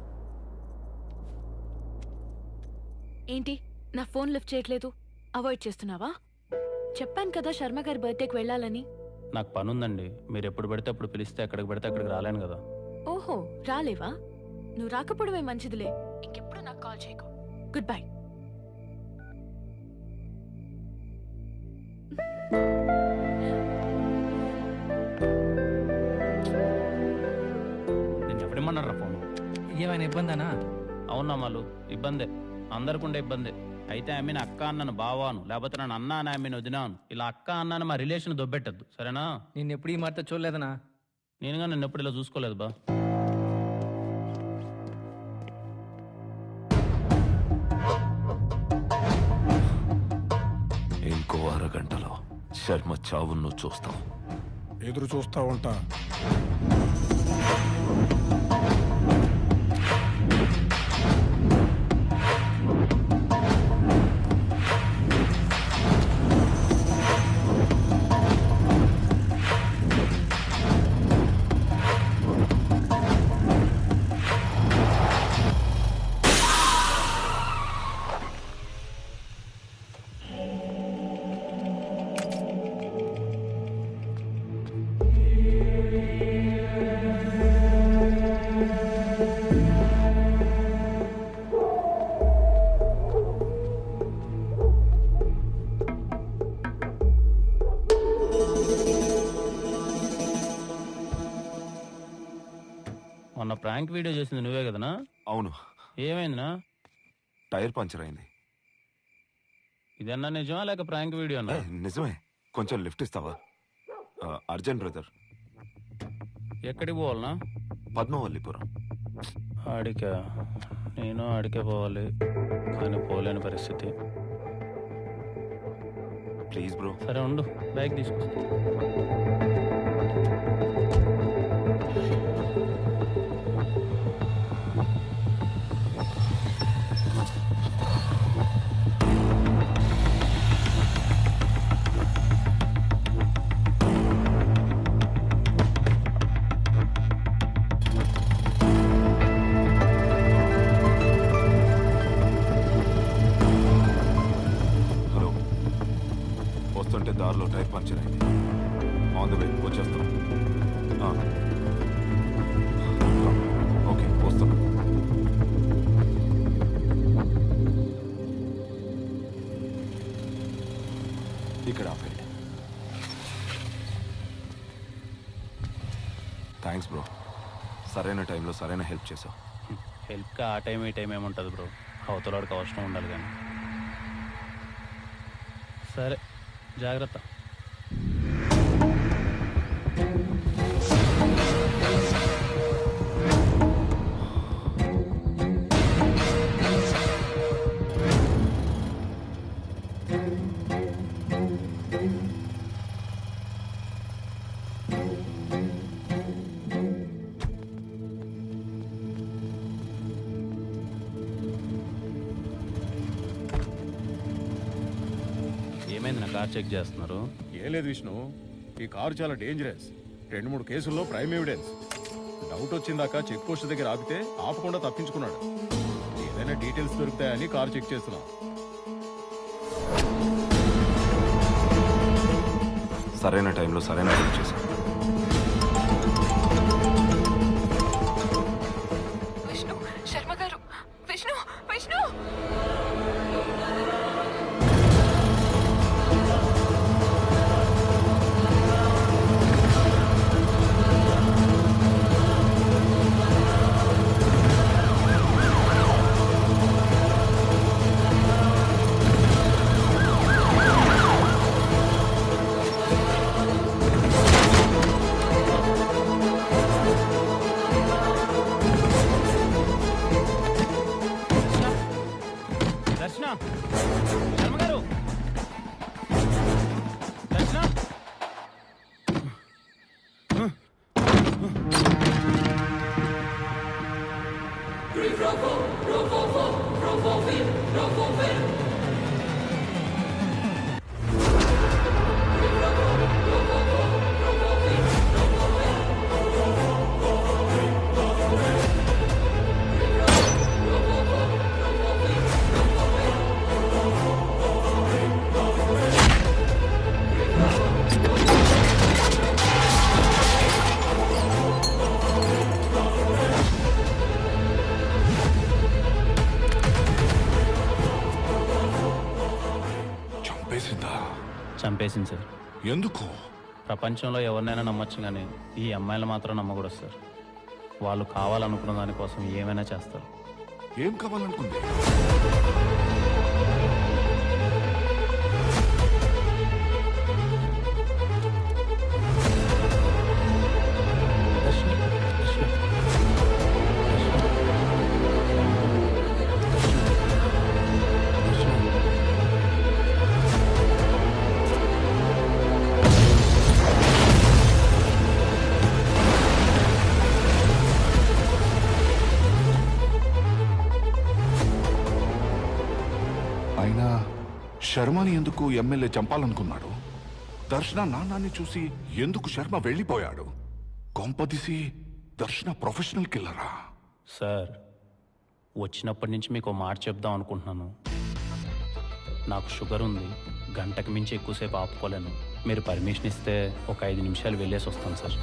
ఏంటి నా ఫోన్ లిఫ్ట్ చేయట్లేదు? అవాయిడ్ చేస్తున్నావా? చెప్పాను కదా శర్మ గారి బర్త్డేకి వెళ్ళాలని. నాకు పని ఉందండి, మీరు ఎప్పుడు పడితే అప్పుడు పిలిస్తే ఎక్కడికి పడితే అక్కడికి రాలేను కదా. ఓహో, రాలేవా? నువ్వు రాకపోవడమే మంచిదిలే. ఇంకెప్పుడు నాకు కాల్ చేయకు. Good bye. నేను ఎవడేమన్నారా ఫోన్? ఏమైనా ఇబ్బందనా? అవునా మాలు, ఇబ్బందే, అందరికుండే ఇబ్బందే. అయితే ఆమె అక్క అన్నాను బావాను, లేకపోతే నన్ను అన్న అని ఆమెను వదినాను. ఇలా అక్క అన్నాను మా రిలేషన్ దొబ్బెట్టద్దు, సరేనా? నేను ఎప్పుడు ఈ మాట చూడలేదనా? నేనుగా నిన్ను ఎప్పుడు ఇలా చూసుకోలేదు బా. ఇంకో అరగంటలో శర్మ చావును నువ్వు చూస్తావు. ఎదురు చూస్తా ఉంటా. మొన్న ప్రాంక్ వీడియో చేసింది నువ్వే కదనా? అవును. ఏమైందినా? టైర్ పంచర్ అయింది. ఇదన్నా నిజమా లేక ప్రాంక్ వీడియో అన్నా? నిజమే. కొంచెం లిఫ్ట్ ఇస్తావా? Urgent brother. ఎక్కడికి పోవాలనా? పద్మవల్లిపురం. ఆడికా? నేను ఆడికే పోవాలి, కానీ పోలేని పరిస్థితి. Please bro. సరే ఉండు, బైక్ తీసుకొస్తా. వస్తుంటే దారిలో టైర్ పంచర్ అయింది. ఆన్ ద వే వచ్చేస్తాం. ఓకే వస్తాం. ఇక్కడ ఆపండి. Thanks bro. సరైన టైంలో సరైన హెల్ప్ చేసావు. హెల్ప్గా ఆ టైం ఈ టైం ఏముంటుంది బ్రో, అవతలవాడికి అవసరం ఉండాలి కానీ. సరే జాగ్రత్త. ఏమైంది నా కార్ చెక్ చేస్తున్నారు? ఏం లేదు విష్ణు, ఈ కారు చాలా డేంజరస్. 2-3 కేసుల్లో ప్రైమ్ ఎవిడెన్స్. డౌట్ వచ్చిందాక చెక్ పోస్ట్ దగ్గర ఆపితే ఆపకుండా తప్పించుకున్నాడు. ఏదైనా డీటెయిల్స్ దొరుకుతాయని కారు చెక్ చేస్తున్నాం. సరైన టైంలో సరైన హెల్ప్ చేసావు. విష్ణు, శర్మ గారు, విష్ణు, విష్ణు. దర్శన, శర్మ గారు, దర్శన. చంపేసింది సార్. ఎందుకు? ప్రపంచంలో ఎవరినైనా నమ్మొచ్చు, కానీ ఈ అమ్మాయిలు మాత్రం నమ్మకూడదు సార్. వాళ్ళు కావాలనుకున్న దానికోసం ఏమైనా చేస్తారు. ఏం కావాలనుకుంది? అయినా శర్మని ఎందుకు ఎమ్మెల్యే చంపాలనుకున్నాడు? దర్శన నాన్నాన్ని చూసి ఎందుకు శర్మ వెళ్ళిపోయాడు? కొంపదీసి దర్శన ప్రొఫెషనల్ కిల్లరా? సార్, వచ్చినప్పటి నుంచి మీకు మాట చెప్దాం అనుకుంటున్నాను. నాకు షుగర్ ఉంది, గంటకు మించి ఎక్కువసేపు ఆపుకోలేను. మీరు పర్మిషన్ ఇస్తే ఒక 5 నిమిషాలు వెళ్ళేసి వస్తాను సార్.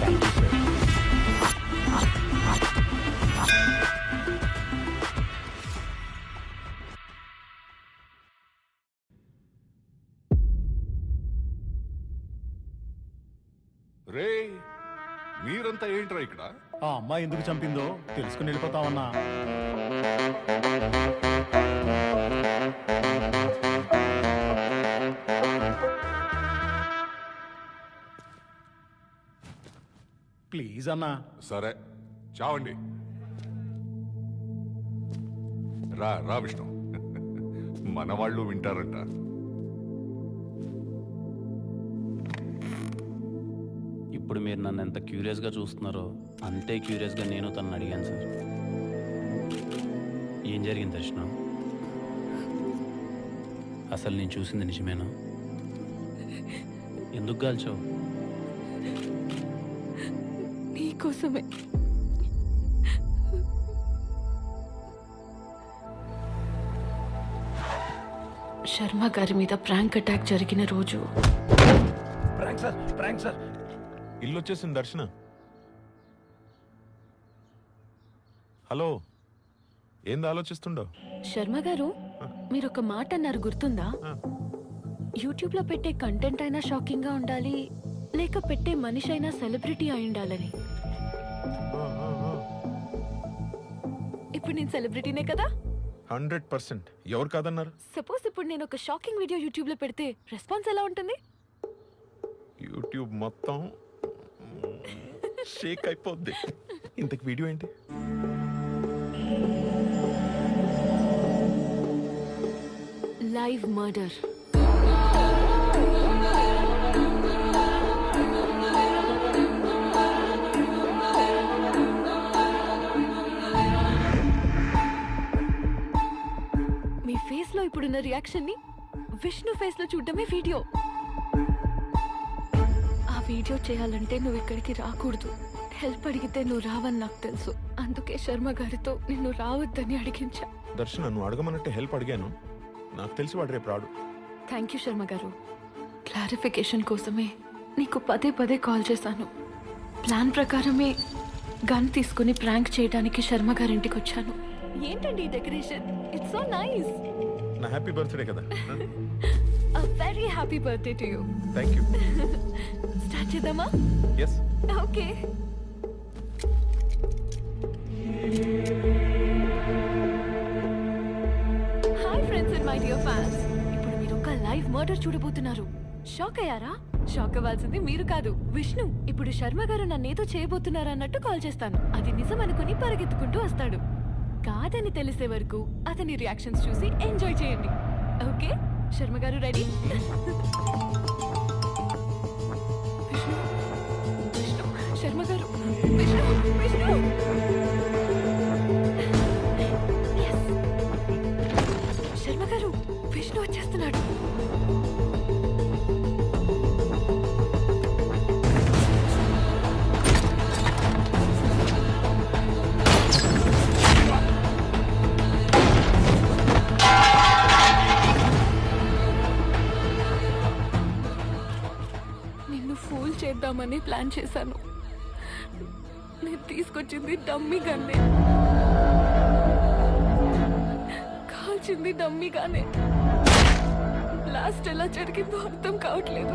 Thank you sir. రే మీరంతా ఏంట్రా ఇక్కడ? ఆ అమ్మాయి ఎందుకు చంపిందో తెలుసుకుని వెళ్ళిపోతామన్నా. ప్లీజ్ అన్నా. సరే చావండి. రా రా విష్ణు, మన వాళ్ళు వింటారంట. ఇప్పుడు మీరు నన్ను ఎంత క్యూరియస్గా చూస్తున్నారో అంతే క్యూరియస్గా నేను తనని అడిగాను సార్. ఏం జరిగింది దర్శన? అసలు నేను చూసింది నిజమేనా? ఎందుకు కాల్చావు? నీకోసమే. శర్మ గారి మీద ప్రాంక్ అటాక్ జరిగిన రోజు. Prank sir. ఇల్లు వచ్చేసింది దర్శన. హలో, ఏంది ఆలోచిస్తుండో? శర్మ గారు, మీరు ఒక మాట అన్నారు గుర్తుందా? యూట్యూబ్ లో పెట్టే కంటెంట్ అయినా షాకింగ్ గా ఉండాలి, లేక పెట్టే మనిషి అయినా సెలబ్రిటీ అయి ఉండాలని. ఇప్పుడు నేను సెలబ్రిటీనే కదా? 100%. ఎవరు కాదన్నారు? సపోజ్ ఇప్పుడు నేను ఒక షాకింగ్ వీడియో యూట్యూబ్ లో పెడితే రెస్పాన్స్ ఎలా ఉంటుంది? యూట్యూబ్ మొత్తం షేక్ అయిపోద్ది. ఇంతకు వీడియో ఏంటి? Live murder. మీ ఫేస్ లో ఇప్పుడున్న రియాక్షన్ ని విష్ణు ఫేస్ లో చూడడమే వీడియో. ఆ వీడియో చేయాలంటే నువ్వు ఇక్కడికి రాకూడదు. హెల్ప్ అడిగితే నువ్వు రావని నాకు తెలుసు. అందుకే శర్మ గారితో నిన్ను రావద్దని అడిగించా. దర్శన, నువ్వు అడగమన్నట్టు హెల్ప్ అడిగాను. నాకు తెలిసి వాడు రేపు రాడు. థ్యాంక్ యూ శర్మ గారు. క్లారిఫికేషన్ కోసమే నీకు పదే పదే కాల్ చేశాను. ప్లాన్ ప్రకారమే గన్ తీసుకుని ప్రాంక్ చేయడానికి శర్మ గారింటికి వచ్చాను. ఏంటండి ఈ డెకరేషన్? It's so nice. నా హ్యాపీ బర్త్డే కదా. A very happy birthday to you. Thank you. Start చేద్దామా? Yes. Okay. Hi friends and my dear fans. ఇప్పుడు మీరు ఒక లైవ్ మర్డర్ చూడబోతున్నారు. షాక్ అయ్యారా? షాక్ అవ్వాల్సింది మీరు కాదు, విష్ణు. ఇప్పుడు శర్మ గారు నన్నేదో చేయబోతున్నారు అన్నట్టు కాల్ చేస్తాను. అది నిజం అనుకుని పరిగెత్తుకుంటూ వస్తాడు. కాదని తెలిసే వరకు అతని రియాక్షన్స్ చూసి ఎంజాయ్ చేయండి. ఓకే? శర్మ గారు రెడీ? విష్ణు, విష్ణు, శర్మ గారు, విష్ణు, విష్ణు. Yes. శర్మ గారు, విష్ణు వచ్చేస్తున్నాడు. ఫూల్ చేద్దామని ప్లాన్ చేశాను. నేను తీసుకొచ్చింది డమ్మీ గన్నే, కాల్చింది డమ్మీగానే. బ్లాస్ట్ ఎలా జరిగిందో అర్థం కావట్లేదు.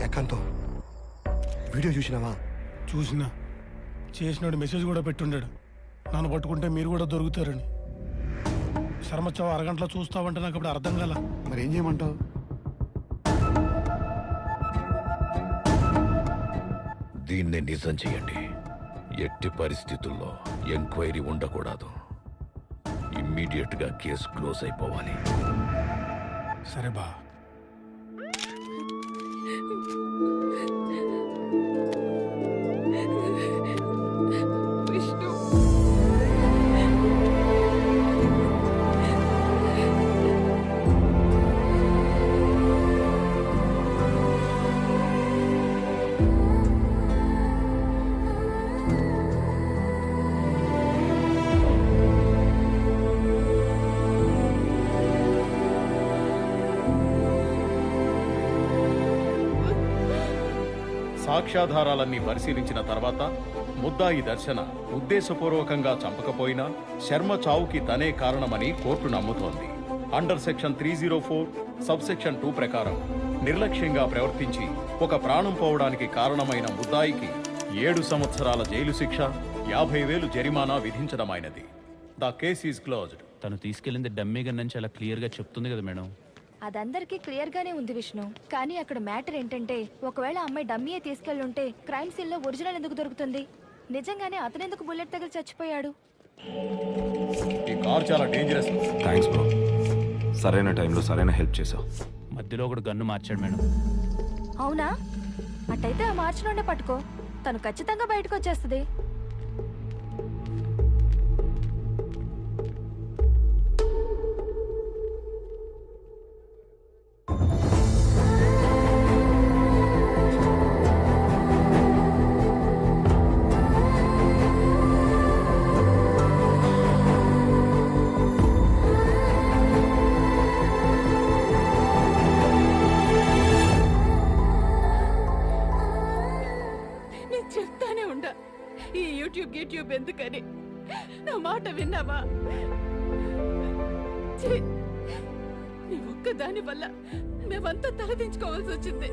ఏకాంతం, వీడియో చూసినావా? చూసినా. చేసినాడు మెసేజ్ కూడా పెట్టుండాడు, నన్ను పట్టుకుంటే మీరు కూడా దొరుకుతారని. శర్మచ్చావు అరగంటలో చూస్తావంటే నాకు ఇప్పుడు అర్థం కాల. మరి ఏం చేయమంటావు? దీన్ని నిజం చేయండి. ఎట్టి పరిస్థితుల్లో ఎంక్వైరీ ఉండకూడదు. ఇమ్మీడియట్ గా కేసు క్లోజ్ అయిపోవాలి. సరే బా. విష్ణు, సాక్ష్యాధారాలన్నీ పరిశీలించిన తర్వాత ముద్దాయి దర్శన ఉద్దేశపూర్వకంగా చంపకపోయినా శర్మ చావుకి తనే కారణమని కోర్టు నమ్ముతోంది. అండర్ సెక్షన్ 304 సబ్ సెక్షన్ 2 ప్రకారం నిర్లక్ష్యంగా ప్రవర్తించి ఒక ప్రాణం పోవడానికి కారణమైన ముద్దాయికి 7 సంవత్సరాల జైలు శిక్ష, 50,000 జరిమానా విధించడమైనది. The case is closed. తను తీసుకెళ్ళింది డమ్మీ గన్ అని చాలా క్లియర్గా చెప్తుంది కదా మేడం. అదందరికీ క్లియర్ గానే ఉంది విష్ణు. కానీ అక్కడ మ్యాటర్ ఏంటంటే, ఒకవేళ అమ్మాయి డమ్మీయే తీసుకెళ్ళుంటే క్రైమ్ సీన్ లో ఒరిజినల్ ఎందుకు దొరుకుతుంది? నిజంగానే అతనెందుకు బుల్లెట్ తగిలి చచ్చిపోయాడు? ఈ కార్ చాలా డేంజరస్. థ్యాంక్స్ బ్రో, సరైన టైంలో సరైన హెల్ప్ చేసావు. మధ్యలో ఒకడు గన్ను మార్చాడు మేడం. అవునా? అట్టయితే ఆ మార్చి నుండే పట్టుకో, తను ఖచ్చితంగా బయటకు వచ్చేస్తుంది. ఈ యూట్యూబ్ ఎందుకని నా మాట విన్నావా? నీ ఒక్కదాని వల్ల మేమంతా తలదించుకోవాల్సి వచ్చింది.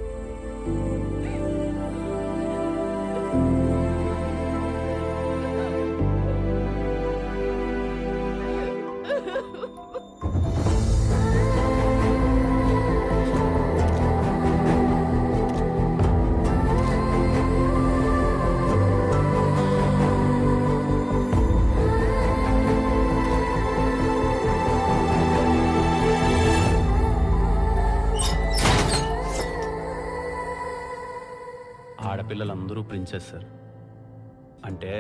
ఆడపిల్లలందరూ ప్రిన్సెస్ సార్. అంటే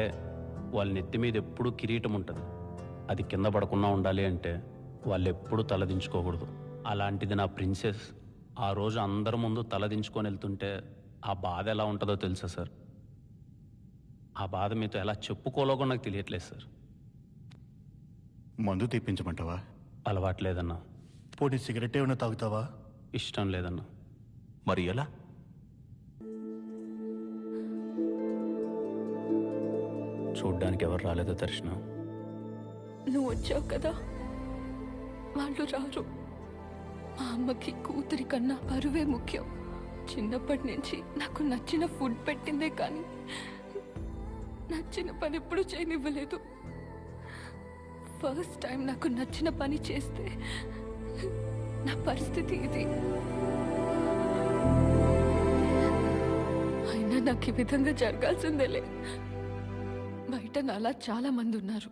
వాళ్ళ నెత్తి మీద ఎప్పుడూ కిరీటం ఉంటుంది. అది కింద పడకుండా ఉండాలి అంటే వాళ్ళు ఎప్పుడూ తలదించుకోకూడదు. అలాంటిది నా ప్రిన్సెస్ ఆ రోజు అందరి ముందు తలదించుకొని వెళ్తుంటే ఆ బాధ ఎలా ఉంటుందో తెలుసా సార్? ఆ బాధ మీతో ఎలా చెప్పుకోలో కూడా నాకు తెలియట్లేదు సార్. మందు తెప్పించమంటావా? అలవాట్లేదన్నా. పోనీ సిగరెట్ ఏమైనా తాగుతావా? ఇష్టం లేదన్నా. మరి ఎలా? చూడ్డానికి ఎవరు రాలేదో దర్శన. నువ్వు వచ్చావు కదా, వాళ్ళు రారు. మా అమ్మకి కూతురి కన్నా పరువే ముఖ్యం. చిన్నప్పటి నుంచి నాకు నచ్చిన ఫుడ్ పెట్టిందే కానీ నచ్చిన పని ఎప్పుడు చేయనివ్వలేదు. ఫస్ట్ టైం నాకు నచ్చిన పని చేస్తే నా పరిస్థితి ఇది. అయినా నాకు ఈ విధంగా జరగాల్సిందేలే. బయట నాలా చాలా మంది ఉన్నారు.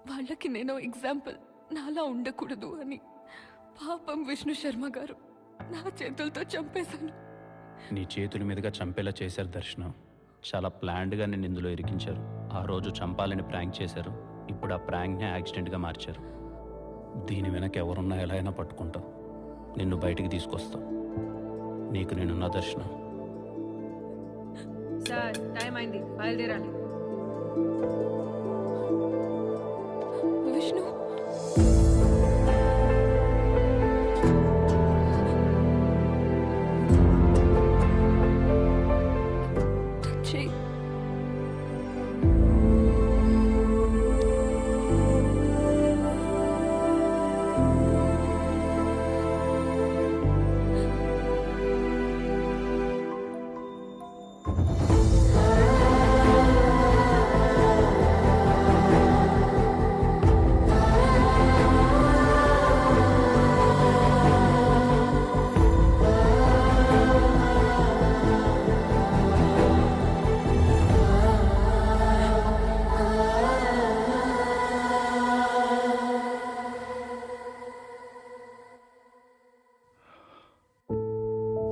వాళ్ళకి నేను ఎగ్జాంపుల్ నాలా ఉండకూడదు అని పాపం విష్ణు శర్మ గారు నా చేతులతో చంపేశాను. నీ చేతుల మీదుగా చంపేలా చేశారు దర్శన. చాలా ప్లాన్డ్గా నేను ఇందులో ఇరికించారు. ఆ రోజు చంపాలని ప్రాంక్ చేశారు. ఇప్పుడు ఆ ప్రాంక్ని యాక్సిడెంట్గా మార్చారు. దీని వెనక ఎవరున్నా ఎలా అయినా పట్టుకుంటా. నిన్ను బయటికి తీసుకొస్తా. నీకు నేనున్న దర్శన. సార్ టైం అయింది, బయలుదేరాలి. విష్ణు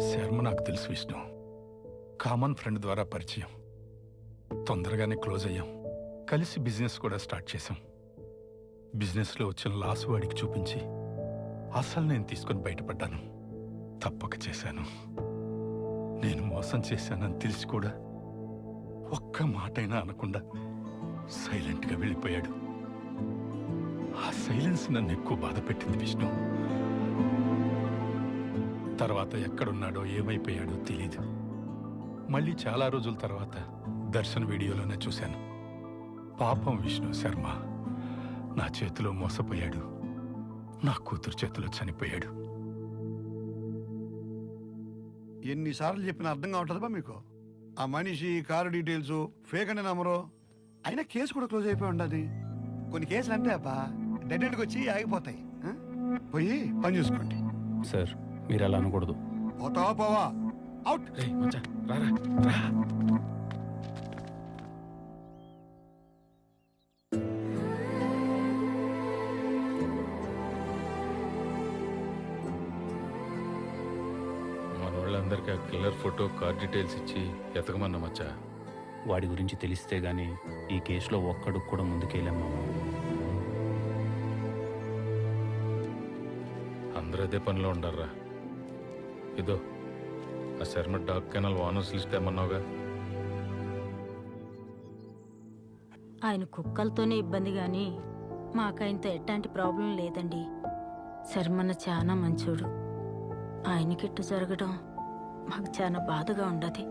శర్మ నాకు తెలుసు విష్ణు. కామన్ ఫ్రెండ్ ద్వారా పరిచయం. తొందరగానే క్లోజ్ అయ్యాం. కలిసి బిజినెస్ కూడా స్టార్ట్ చేశాం. బిజినెస్లో వచ్చిన లాస్ వాడికి చూపించి అసలు నేను తీసుకొని బయటపడ్డాను. తప్పక చేశాను. నేను మోసం చేశానని తెలిసి కూడా ఒక్క మాటైనా అనకుండా సైలెంట్గా వెళ్ళిపోయాడు. ఆ సైలెన్స్ నన్ను ఎక్కువ బాధ పెట్టింది విష్ణు. తర్వాత ఎక్కడున్నాడో ఏమైపోయాడో తెలీదు. మళ్ళీ చాలా రోజుల తర్వాత దర్శన్ వీడియోలోనే చూశాను. పాపం విష్ణు శర్మ నా చేతిలో మోసపోయాడు, నా కూతురు చేతిలో చనిపోయాడు. ఎన్నిసార్లు చెప్పినా అర్థం కావట్లేదా మీకు? ఆ మనిషి, కారు డీటెయిల్స్ ఫేక్ అని నమ్మరు. అయినా కేసు కూడా క్లోజ్ అయిపోయి ఉండదు. కొన్ని కేసులు అంటే అబ్బా డెడ్ ఎండ్కి వచ్చి ఆగిపోతాయి. పోయి పని చూసుకోండి. సార్ మీరు అలా అనకూడదు. పోతావా పోవా? అవుట్. మన వాళ్ళందరికీ ఆ కిల్లర్ ఫోటో, కార్ డీటెయిల్స్ ఇచ్చి ఎతకమన్నా మచ్చా. వాడి గురించి తెలిస్తే గానీ ఈ కేసులో ఒక్కడికి కూడా ముందుకెళ్ళాం మామ. అందరూ అదే పనిలో ఉండారా. ఇదో ఆ Sharma dog kennel owners list ఏమన్నావుగా. ఆయన కుక్కలతోనే ఇబ్బంది గాని మాకైంత ఎట్లాంటి ప్రాబ్లం లేదండి. శర్మన్న చాలా మంచోడు. ఆయనకిట్టు జరగడం మాకు చాలా బాధగా ఉండదు.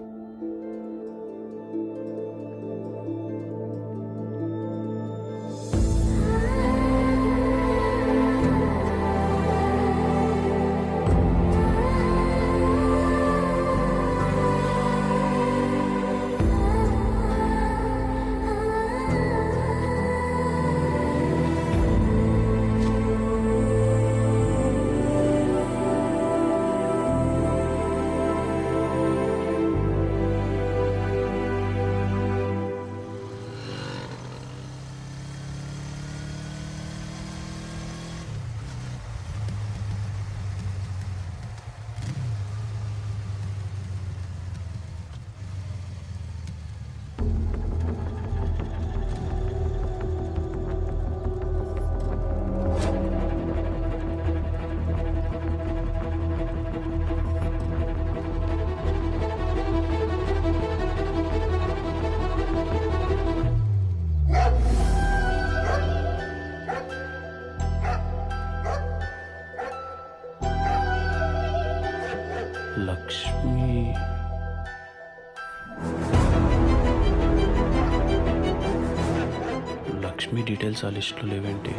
లక్ష్మి డీటెయిల్స్ ఆ లిస్టులో లేవేంటి?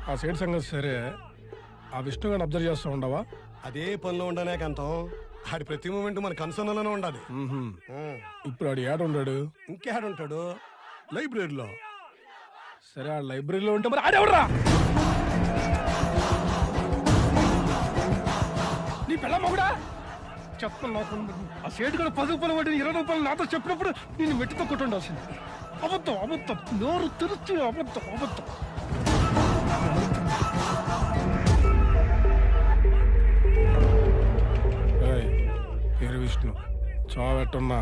ఆ సైడ్ సంగతి సరే, ఆ విష్ణు గారిని అబ్జర్వ్ చేస్తూ ఉండవా? అదే పనిలో ఉండనే కంతం. ఆడి ప్రతి మూమెంట్ మన కన్సర్న్లోనే ఉండాలి. ఇప్పుడు ఆడు ఏడ ఉన్నాడు? ఇంకేడుంటాడు? లైబ్రరీలో. సరే ఆ లైబ్రరీలో ఉంటే మరి ఆడేవడరా? నీ పిల్ల మొగుడా చెప్తాను. ఆ సేటు కూడా 10 రూపాయలు వాటిని 20 రూపాయలు నాతో చెప్పినప్పుడు నేను మెట్టుతో కొట్టుండాల్సింది. అబద్ధం అబద్ధం, నోరు తెరుచు అబద్ధం అబద్ధం. పేరు విష్ణు, చావెట్టున్నా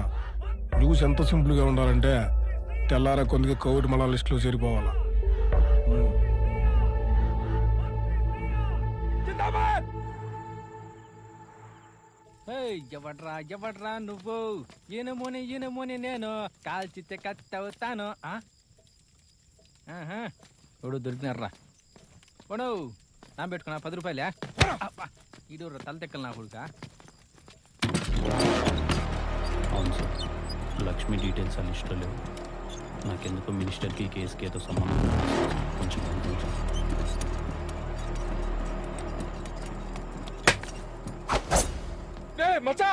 న్యూస్ ఎంత సింపుల్గా ఉండాలంటే తెల్లారా కొందిగా కోవిడ్ మళ్ళా లిస్టులో చేరిపోవాలా. ఎవడ్రా ఎవడ్రా నువ్వు? ఈయనమోని నేను కాల్చితే కత్తవుతాను. ఇప్పుడు దొరికినారా వాడు నా పెట్టుకున్నా 10 రూపాయలే. ఇడు తల తెక్కలు నా కొడుక. అవును సార్, లక్ష్మి డీటెయిల్స్ ఆ లిస్టులో లేవు. నాకెందుకో మినిస్టర్కి కేసుకి ఏదో సంబంధం కొంచెం మచ్చా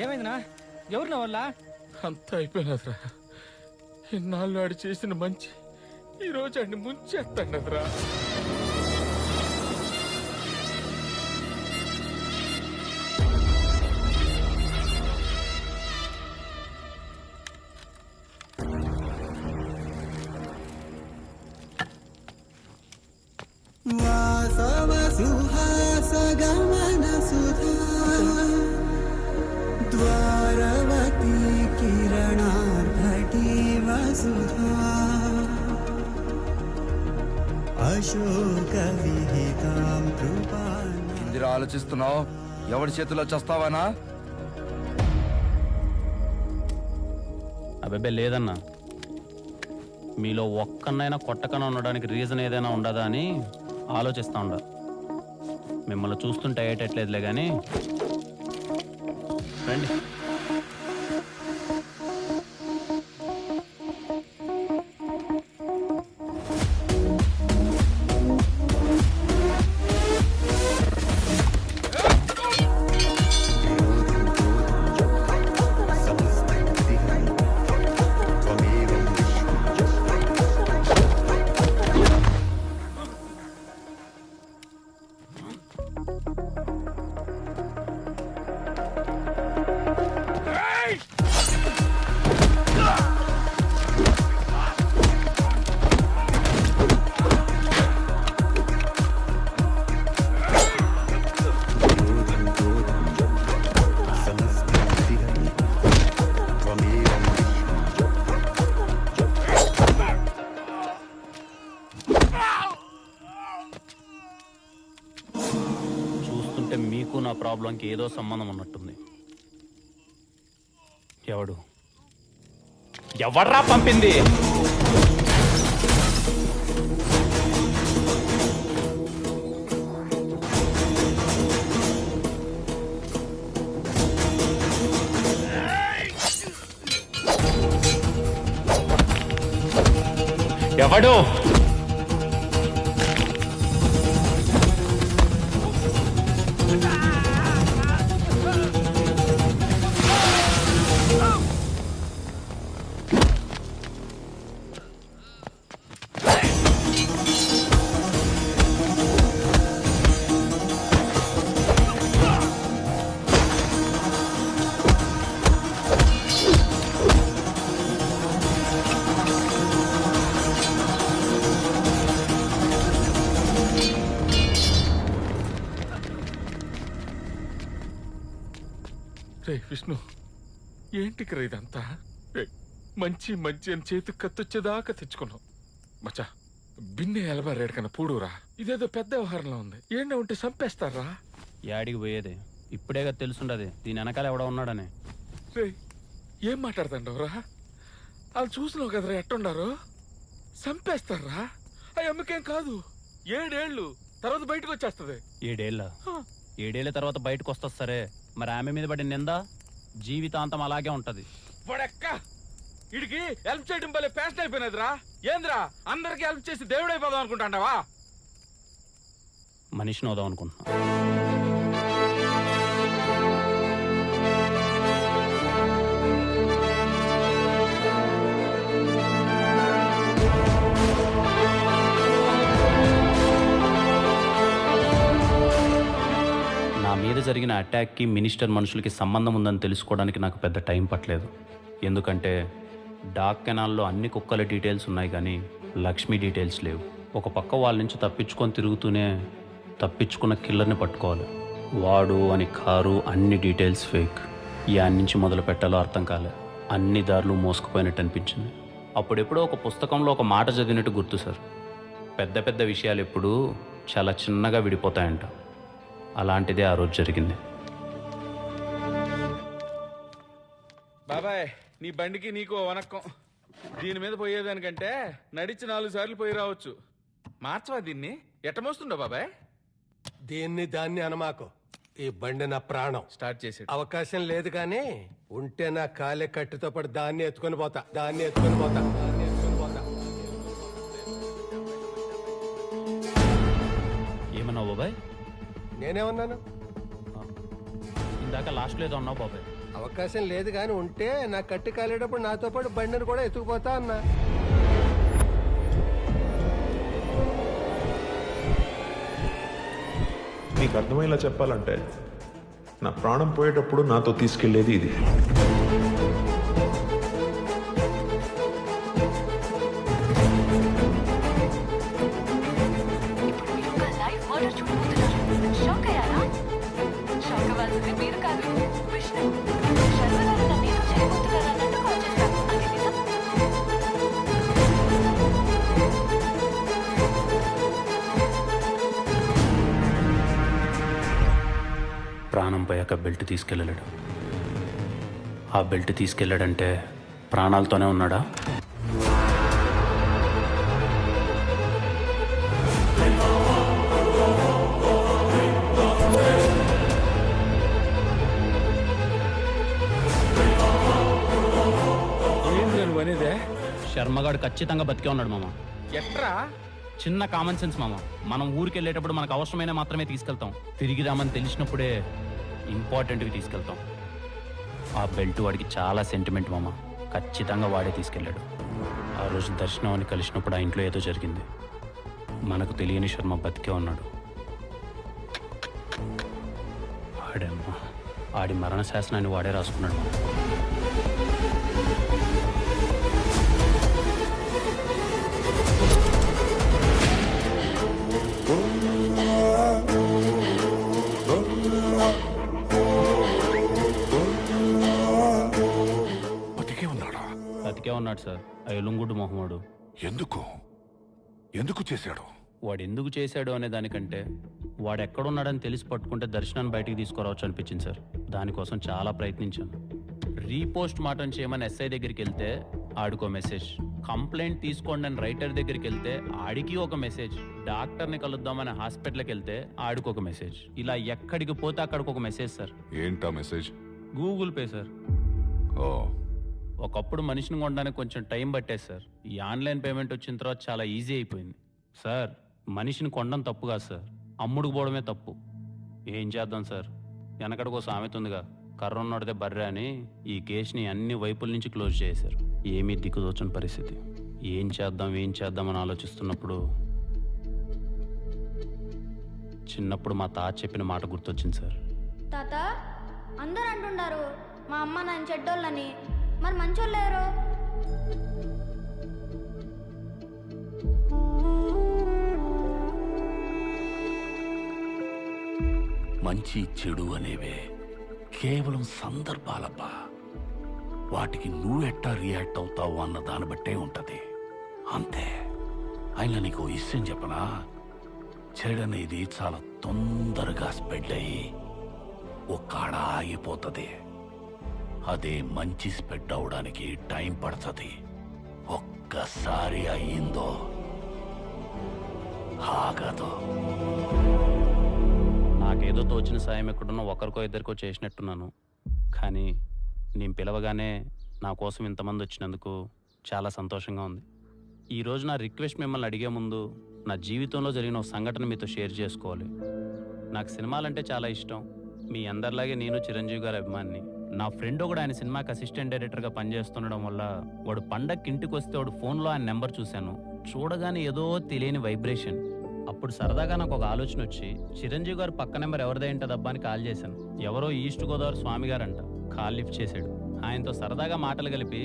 ఏమైందినా? ఎవరిన వల్ల? అంతా అయిపోయినదిరా. ఇన్నాళ్ళు ఆడు చేసిన మంచి ఈ రోజు ఆడిని ముంచేస్తాడరా. వాసవ సుహాస గమన సుధా ద్వారవతి కిరణార్భటి వసుధా అశోక విహితాం కృపాణ. ఇందిరా ఆలోచిస్తున్నావు? ఎవరి చేతిలో చస్తావానా? అబ్బాయి లేదన్నా. మీలో ఒక్కనైనా కొట్టకన ఉండడానికి రీజన్ ఏదైనా ఉండదా అని ఆలోచిస్తా ఉండ. మిమ్మల్ని చూస్తుంటే అయ్యేటట్లేదులే కానీ రండి. చూస్తుంటే మీకు నా ప్రాబ్లంకి ఏదో సంబంధం ఉన్నట్టుంది. ఎవర్రా పంపింది? ఎవడు? రే విష్ణు, ఏంటికి ఇదంతా? మంచి మంచి అని చేతికి కత్తొచ్చేదాకా తెచ్చుకున్నావు. మచ్చా బిన్నె ఎలబారేడు కన్నా పూడురా. ఇదేదో పెద్ద వ్యవహారంలో ఉంది. ఏంటో ఉంటే చంపేస్తారా? యాడికి పోయేది? ఇప్పుడేగా తెలుసుండది దీని వెనకాల ఎవడో ఉన్నాడని. రే ఏం మాట్లాడుతుండవురా? వాళ్ళు చూసినావు కదరా ఎట్టుండారో. చంపేస్తారా? అవి అమ్మకేం కాదు. 7 ఏళ్ళు తర్వాత బయటకు వచ్చేస్తుంది. 7 ఏళ్ళ తర్వాత బయటకు వస్తుంది సరే, మరి ఆమె మీద పడిన నింద జీవితాంతం అలాగే ఉంటది. వాడెక్క ఇడికి హెల్ప్ చేయడం వల్ల ఫ్యాషన్ అయిపోయినదిరా. ఏంద్రా అందరికి హెల్ప్ చేసి దేవుడైపోదాం అనుకుంటాండావా? మనిషిని వదాం అనుకుంటున్నా. నా మీద జరిగిన అటాక్కి మినిస్టర్ మనుషులకి సంబంధం ఉందని తెలుసుకోవడానికి నాకు పెద్ద టైం పట్టలేదు. ఎందుకంటే డాక్ కెనాల్లో అన్ని కుక్కల డీటెయిల్స్ ఉన్నాయి కానీ లక్ష్మి డీటెయిల్స్ లేవు. ఒక పక్క వాళ్ళ నుంచి తప్పించుకొని తిరుగుతూనే తప్పించుకున్న కిల్లర్ని పట్టుకోవాలి. వాడు అని కారు అన్ని డీటెయిల్స్ ఫేక్. యాన్ నుంచి మొదలు పెట్టాలో అర్థం కాలే. అన్ని దారులు మోసుకుపోయినట్టు అనిపించింది. అప్పుడెప్పుడో ఒక పుస్తకంలో ఒక మాట చదివినట్టు గుర్తు సార్, పెద్ద పెద్ద విషయాలు ఎప్పుడూ చాలా చిన్నగా విడిపోతాయంట. అలాంటిదే ఆ రోజు జరిగింది. బాబాయ్ నీ బండికి నీకు వనక్కం. దీని మీద పోయేదానికంటే నడిచి 4 సార్లు పోయి రావచ్చు. మార్చవా దీన్ని? ఎట్ట మోస్తుండో బాబాయ్? దీన్ని దాన్ని అనమాకు. ఈ బండి నా ప్రాణం. స్టార్ట్ చేసి అవకాశం లేదు కానీ ఉంటే నా కాలే కట్టితో పాటు దాన్ని ఎత్తుకొని పోతా. ఏమన్నావు బాబాయ్? నేనేమన్నాను? ఇందాక లాస్ట్లో ఏదో అన్నావు బాబాయ్. అవకాశం లేదు కానీ ఉంటే నా కట్టి కాలేటప్పుడు నాతో పాటు బండిని కూడా ఎత్తుకుపోతా అన్నా. నీకు అర్థమయ్యేలా చెప్పాలంటే నా ప్రాణం పోయేటప్పుడు నాతో తీసుకెళ్లేది ఇది. ప్రాణం పోయాక బెల్ట్ తీసుకెళ్ళలేడు. ఆ బెల్ట్ తీసుకెళ్ళాడంటే ప్రాణాలతోనే ఉన్నాడా? శర్మగాడు ఖచ్చితంగా బతికే ఉన్నాడు మామ. ఎట్రా? చిన్న కామన్ సెన్స్ మామ. మనం ఊరికి వెళ్ళేటప్పుడు మనకు అవసరమైన మాత్రమే తీసుకెళ్తాం. తిరిగి రామని తెలిసినప్పుడే ఇంపార్టెంట్వి తీసుకెళ్తాం. ఆ బెల్ట్ వాడికి చాలా సెంటిమెంట్ మామ. ఖచ్చితంగా వాడే తీసుకెళ్ళాడు. ఆ రోజు దర్శనం అని కలిసినప్పుడు ఆ ఇంట్లో ఏదో జరిగింది. మనకు తెలియని శర్మ బతికే ఉన్నాడు. ఆడి మరణ శాసనాన్ని వాడే రాసుకున్నాడు. బతికే ఉన్నాడు సార్. ఆ ఎలుంగుడు మొహమ్మడు. ఎందుకు చేశాడు? వాడు ఎందుకు చేశాడు అనే దానికంటే వాడు ఎక్కడున్నాడని తెలిసి పట్టుకుంటే దర్శనాన్ని బయటికి తీసుకురావచ్చు అనిపించింది సార్. దానికోసం చాలా ప్రయత్నించాను. రీపోస్ట్ మాటం చేయమని ఎస్ఐ దగ్గరికి వెళ్తే ఆడికో మెసేజ్, కంప్లైంట్ తీసుకోండి అని రైటర్ దగ్గరికి వెళ్తే ఆడికి ఒక మెసేజ్, డాక్టర్ని కలుద్దామని హాస్పిటల్కి వెళ్తే ఆడికి ఒక మెసేజ్. ఇలా ఎక్కడికి పోతే అక్కడికి ఒక మెసేజ్ సార్. ఏంటా మెసేజ్? Google pay sir. ఒకప్పుడు మనిషిని కొనడానికి కొంచెం టైం పట్టేది సార్. ఈ ఆన్లైన్ పేమెంట్ వచ్చిన తర్వాత చాలా ఈజీ అయిపోయింది సార్. మనిషిని కొనడం తప్పు కాదు సార్, అమ్ముడుకు పోవడమే తప్పు. ఏం చేద్దాం సార్, వెనకడికో సామెత ఉందిగా, కర్ర ఉన్నోడితే బర్రె అని. ఈ కేసుని అన్ని వైపుల నుంచి క్లోజ్ చేశారు. ఏమీ దిక్కుదోచని పరిస్థితి. ఏం చేద్దాం అని ఆలోచిస్తున్నప్పుడు చిన్నప్పుడు మా తాత చెప్పిన మాట గుర్తొచ్చింది సార్. తాత, అందరూ అంటున్నారు మా అమ్మ నాన్న చెడ్డోళ్ళని, మరి మంచోళ్ళు ఎవరు? మంచి చెడు అనేవే కేవలం సందర్భాలబ్బా. వాటికి నువ్వెట్టా రియాక్ట్ అవుతావు అన్న దాన్ని బట్టే ఉంటది అంతే. అయినా నీకు విషయం చెప్పనా, చెడనేది చాలా తొందరగా స్ప్రెడ్ అయ్యి ఒక్కడ ఆగిపోతుంది. అదే మంచి స్ప్రెడ్ అవడానికి టైం పడుతుంది. ఒక్కసారి అయ్యిందో ఆగదు. నాకేదో తోచిన సాయం ఎక్కడున్నా ఒకరికో ఇద్దరికో చేసినట్టున్నాను. కానీ నేను పిలవగానే నా కోసం ఇంతమంది వచ్చినందుకు చాలా సంతోషంగా ఉంది. ఈరోజు నా రిక్వెస్ట్ మిమ్మల్ని అడిగే ముందు నా జీవితంలో జరిగిన ఒక సంఘటన మీతో షేర్ చేసుకోవాలి. నాకు సినిమాలంటే చాలా ఇష్టం. మీ అందరిలాగే నేను చిరంజీవి గారి అభిమానిని. నా ఫ్రెండ్ ఒకడు ఆయన సినిమాకి అసిస్టెంట్ డైరెక్టర్గా పనిచేస్తుండడం వల్ల వాడు పండగకి ఇంటికి వస్తే వాడు ఫోన్లో ఆయన నెంబర్ చూశాను. చూడగానే ఏదో తెలియని వైబ్రేషన్. అప్పుడు సరదాగా నాకు ఒక ఆలోచన వచ్చి చిరంజీవి గారు పక్క నెంబర్ ఎవరిదే ఏంటదబ్బా అని కాల్ చేశాను. ఎవరో ఈస్ట్ గోదావరి స్వామి గారంట. కాల్ లిఫ్ట్ చేశాడు. ఆయనతో సరదాగా మాటలు కలిపి,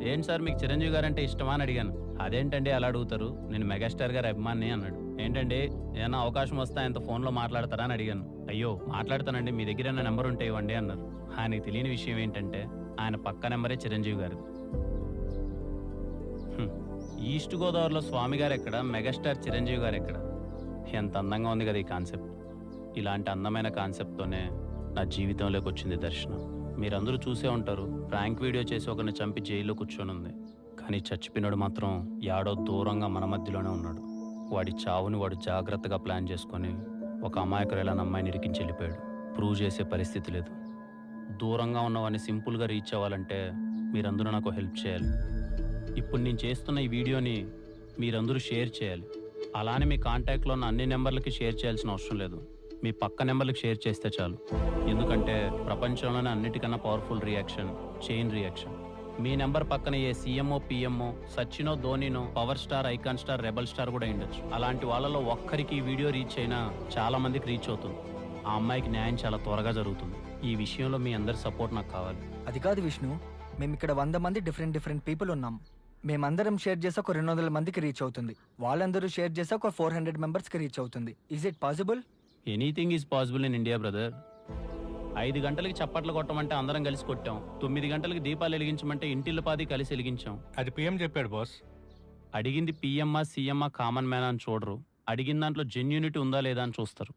ఏంటి సార్ మీకు చిరంజీవి గారు అంటే ఇష్టమా అని అడిగాను. అదేంటండి అలా అడుగుతారు, నేను మెగాస్టార్ గారి అభిమాని అన్నాడు. ఏంటండి ఏమైనా అవకాశం వస్తే ఆయనతో ఫోన్లో మాట్లాడతారా అని అడిగాను. అయ్యో మాట్లాడతానండి, మీ దగ్గర ఏమైనా నెంబర్ ఉంటే ఇవ్వండి అన్నారు. ఆయనకి తెలియని విషయం ఏంటంటే ఆయన పక్క నెంబరే చిరంజీవి గారు. ఈస్ట్ గోదావరిలో స్వామి గారు ఎక్కడ, మెగాస్టార్ చిరంజీవి గారు ఎక్కడ? ఎంత అందంగా ఉంది కదా ఈ కాన్సెప్ట్. ఇలాంటి అందమైన కాన్సెప్ట్తోనే నా జీవితంలోకి వచ్చింది దర్శనం. మీరందరూ చూసే ఉంటారు, ప్రాంక్ వీడియో చేసి ఒకరిని చంపి జైల్లో కూర్చొని ఉంది. కానీ చచ్చిపోయినాడు మాత్రం యాడో దూరంగా మన మధ్యలోనే ఉన్నాడు. వాడి చావుని వాడు జాగ్రత్తగా ప్లాన్ చేసుకొని ఒక అమాయకురాలైన అమ్మాయిని ఇరికించి వెళ్ళిపోయాడు. ప్రూవ్ చేసే పరిస్థితి లేదు. దూరంగా ఉన్నవాడిని సింపుల్గా రీచ్ అవ్వాలంటే మీరందరూ నాకు హెల్ప్ చేయాలి. ఇప్పుడు నేను చేస్తున్న ఈ వీడియోని మీరందరూ షేర్ చేయాలి. అలానే మీ కాంటాక్ట్లో ఉన్న అన్ని నెంబర్లకి షేర్ చేయాల్సిన అవసరం లేదు. మీ పక్క నెంబర్లకు షేర్ చేస్తే చాలు. ఎందుకంటే ప్రపంచంలోనే అన్నిటికన్నా పవర్ఫుల్ రియాక్షన్ చైన్ రియాక్షన్. మీ నెంబర్ పక్కన ఏ సీఎంఓ పిఎంఓ సచినో ధోనినో power star icon star rebel star కూడా ఉండొచ్చు. అలాంటి వాళ్ళలో ఒక్కరికి ఈ వీడియో రీచ్ అయినా చాలా మందికి రీచ్ అవుతుంది. ఆ అమ్మాయికి న్యాయం చాలా త్వరగా జరుగుతుంది. ఈ విషయంలో మీ అందరి సపోర్ట్ నాకు కావాలి. అది కాదు విష్ణు, మేము ఇక్కడ 100 మంది డిఫరెంట్ పీపుల్ ఉన్నాం. మేమందరం షేర్ చేసి ఒక 200 మందికి రీచ్ అవుతుంది. వాళ్ళందరూ షేర్ చేసి ఒక 400 మెంబర్స్కి రీచ్ అవుతుంది. Is it possible? Anything is possible in India brother. 5 గంటలకి చప్పట్లు కొట్టమంటే అందరం కలిసి కొట్టాం. 9 గంటలకి దీపాలు వెలిగించమంటే ఇంటిల్లి పాది కలిసి వెలిగించాం. అది పిఎం చెప్పాడు బాస్. అడిగింది పిఎంఆ సీఎంఆ కామన్ మ్యాన్ అని చూడరు. అడిగిన దాంట్లో జెన్యూనిటీ ఉందా లేదా అని చూస్తారు.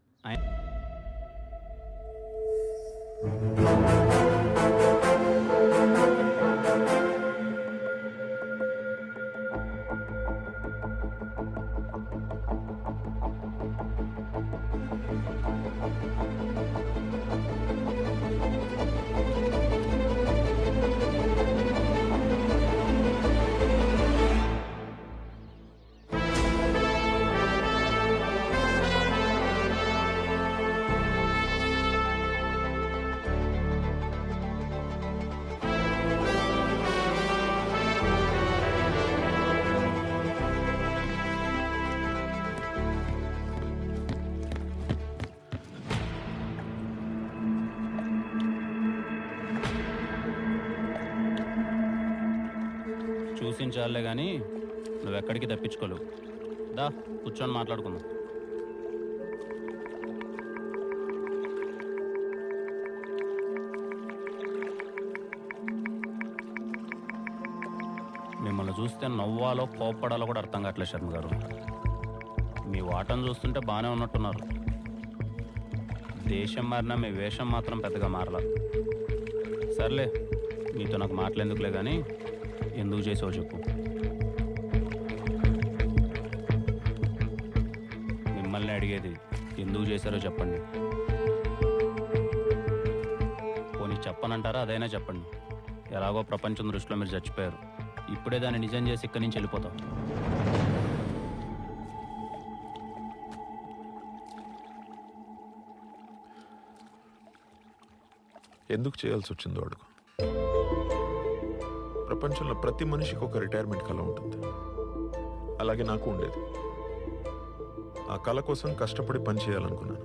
చూసించాలే కానీ నువ్వెక్కడికి తప్పించుకోలేవు. దా కూర్చొని మాట్లాడుకుందాం. మిమ్మల్ని చూస్తే నవ్వాలో కోప్పడాలో కూడా అర్థం కావట్లేదు శర్మ గారు. మీ వాటను చూస్తుంటే బాగానే ఉన్నట్టున్నారు. దేశం మారినా మీ వేషం మాత్రం పెద్దగా మారలా. సర్లే, మీతో నాకు మాట్లాడేందుకులే కానీ ఎందుకు చేసావు చెప్పు. మిమ్మల్ని అడిగేది ఎందుకు చేశారో చెప్పండి. పోనీ చెప్పనంటారా? అదైనా చెప్పండి. ఎలాగో ప్రపంచం దృష్టిలో మీరు చచ్చిపోయారు. ఇప్పుడే దాన్ని నిజం చేసి ఇక్కడి నుంచి వెళ్ళిపోతాం. ఎందుకు చేయాల్సి వచ్చిందో అడుగు. ప్రపంచంలో ప్రతి మనిషికి ఒక రిటైర్మెంట్ కళ ఉంటుంది. అలాగే నాకు ఉండేది. ఆ కళ కోసం కష్టపడి పని చేయాలనుకున్నాను.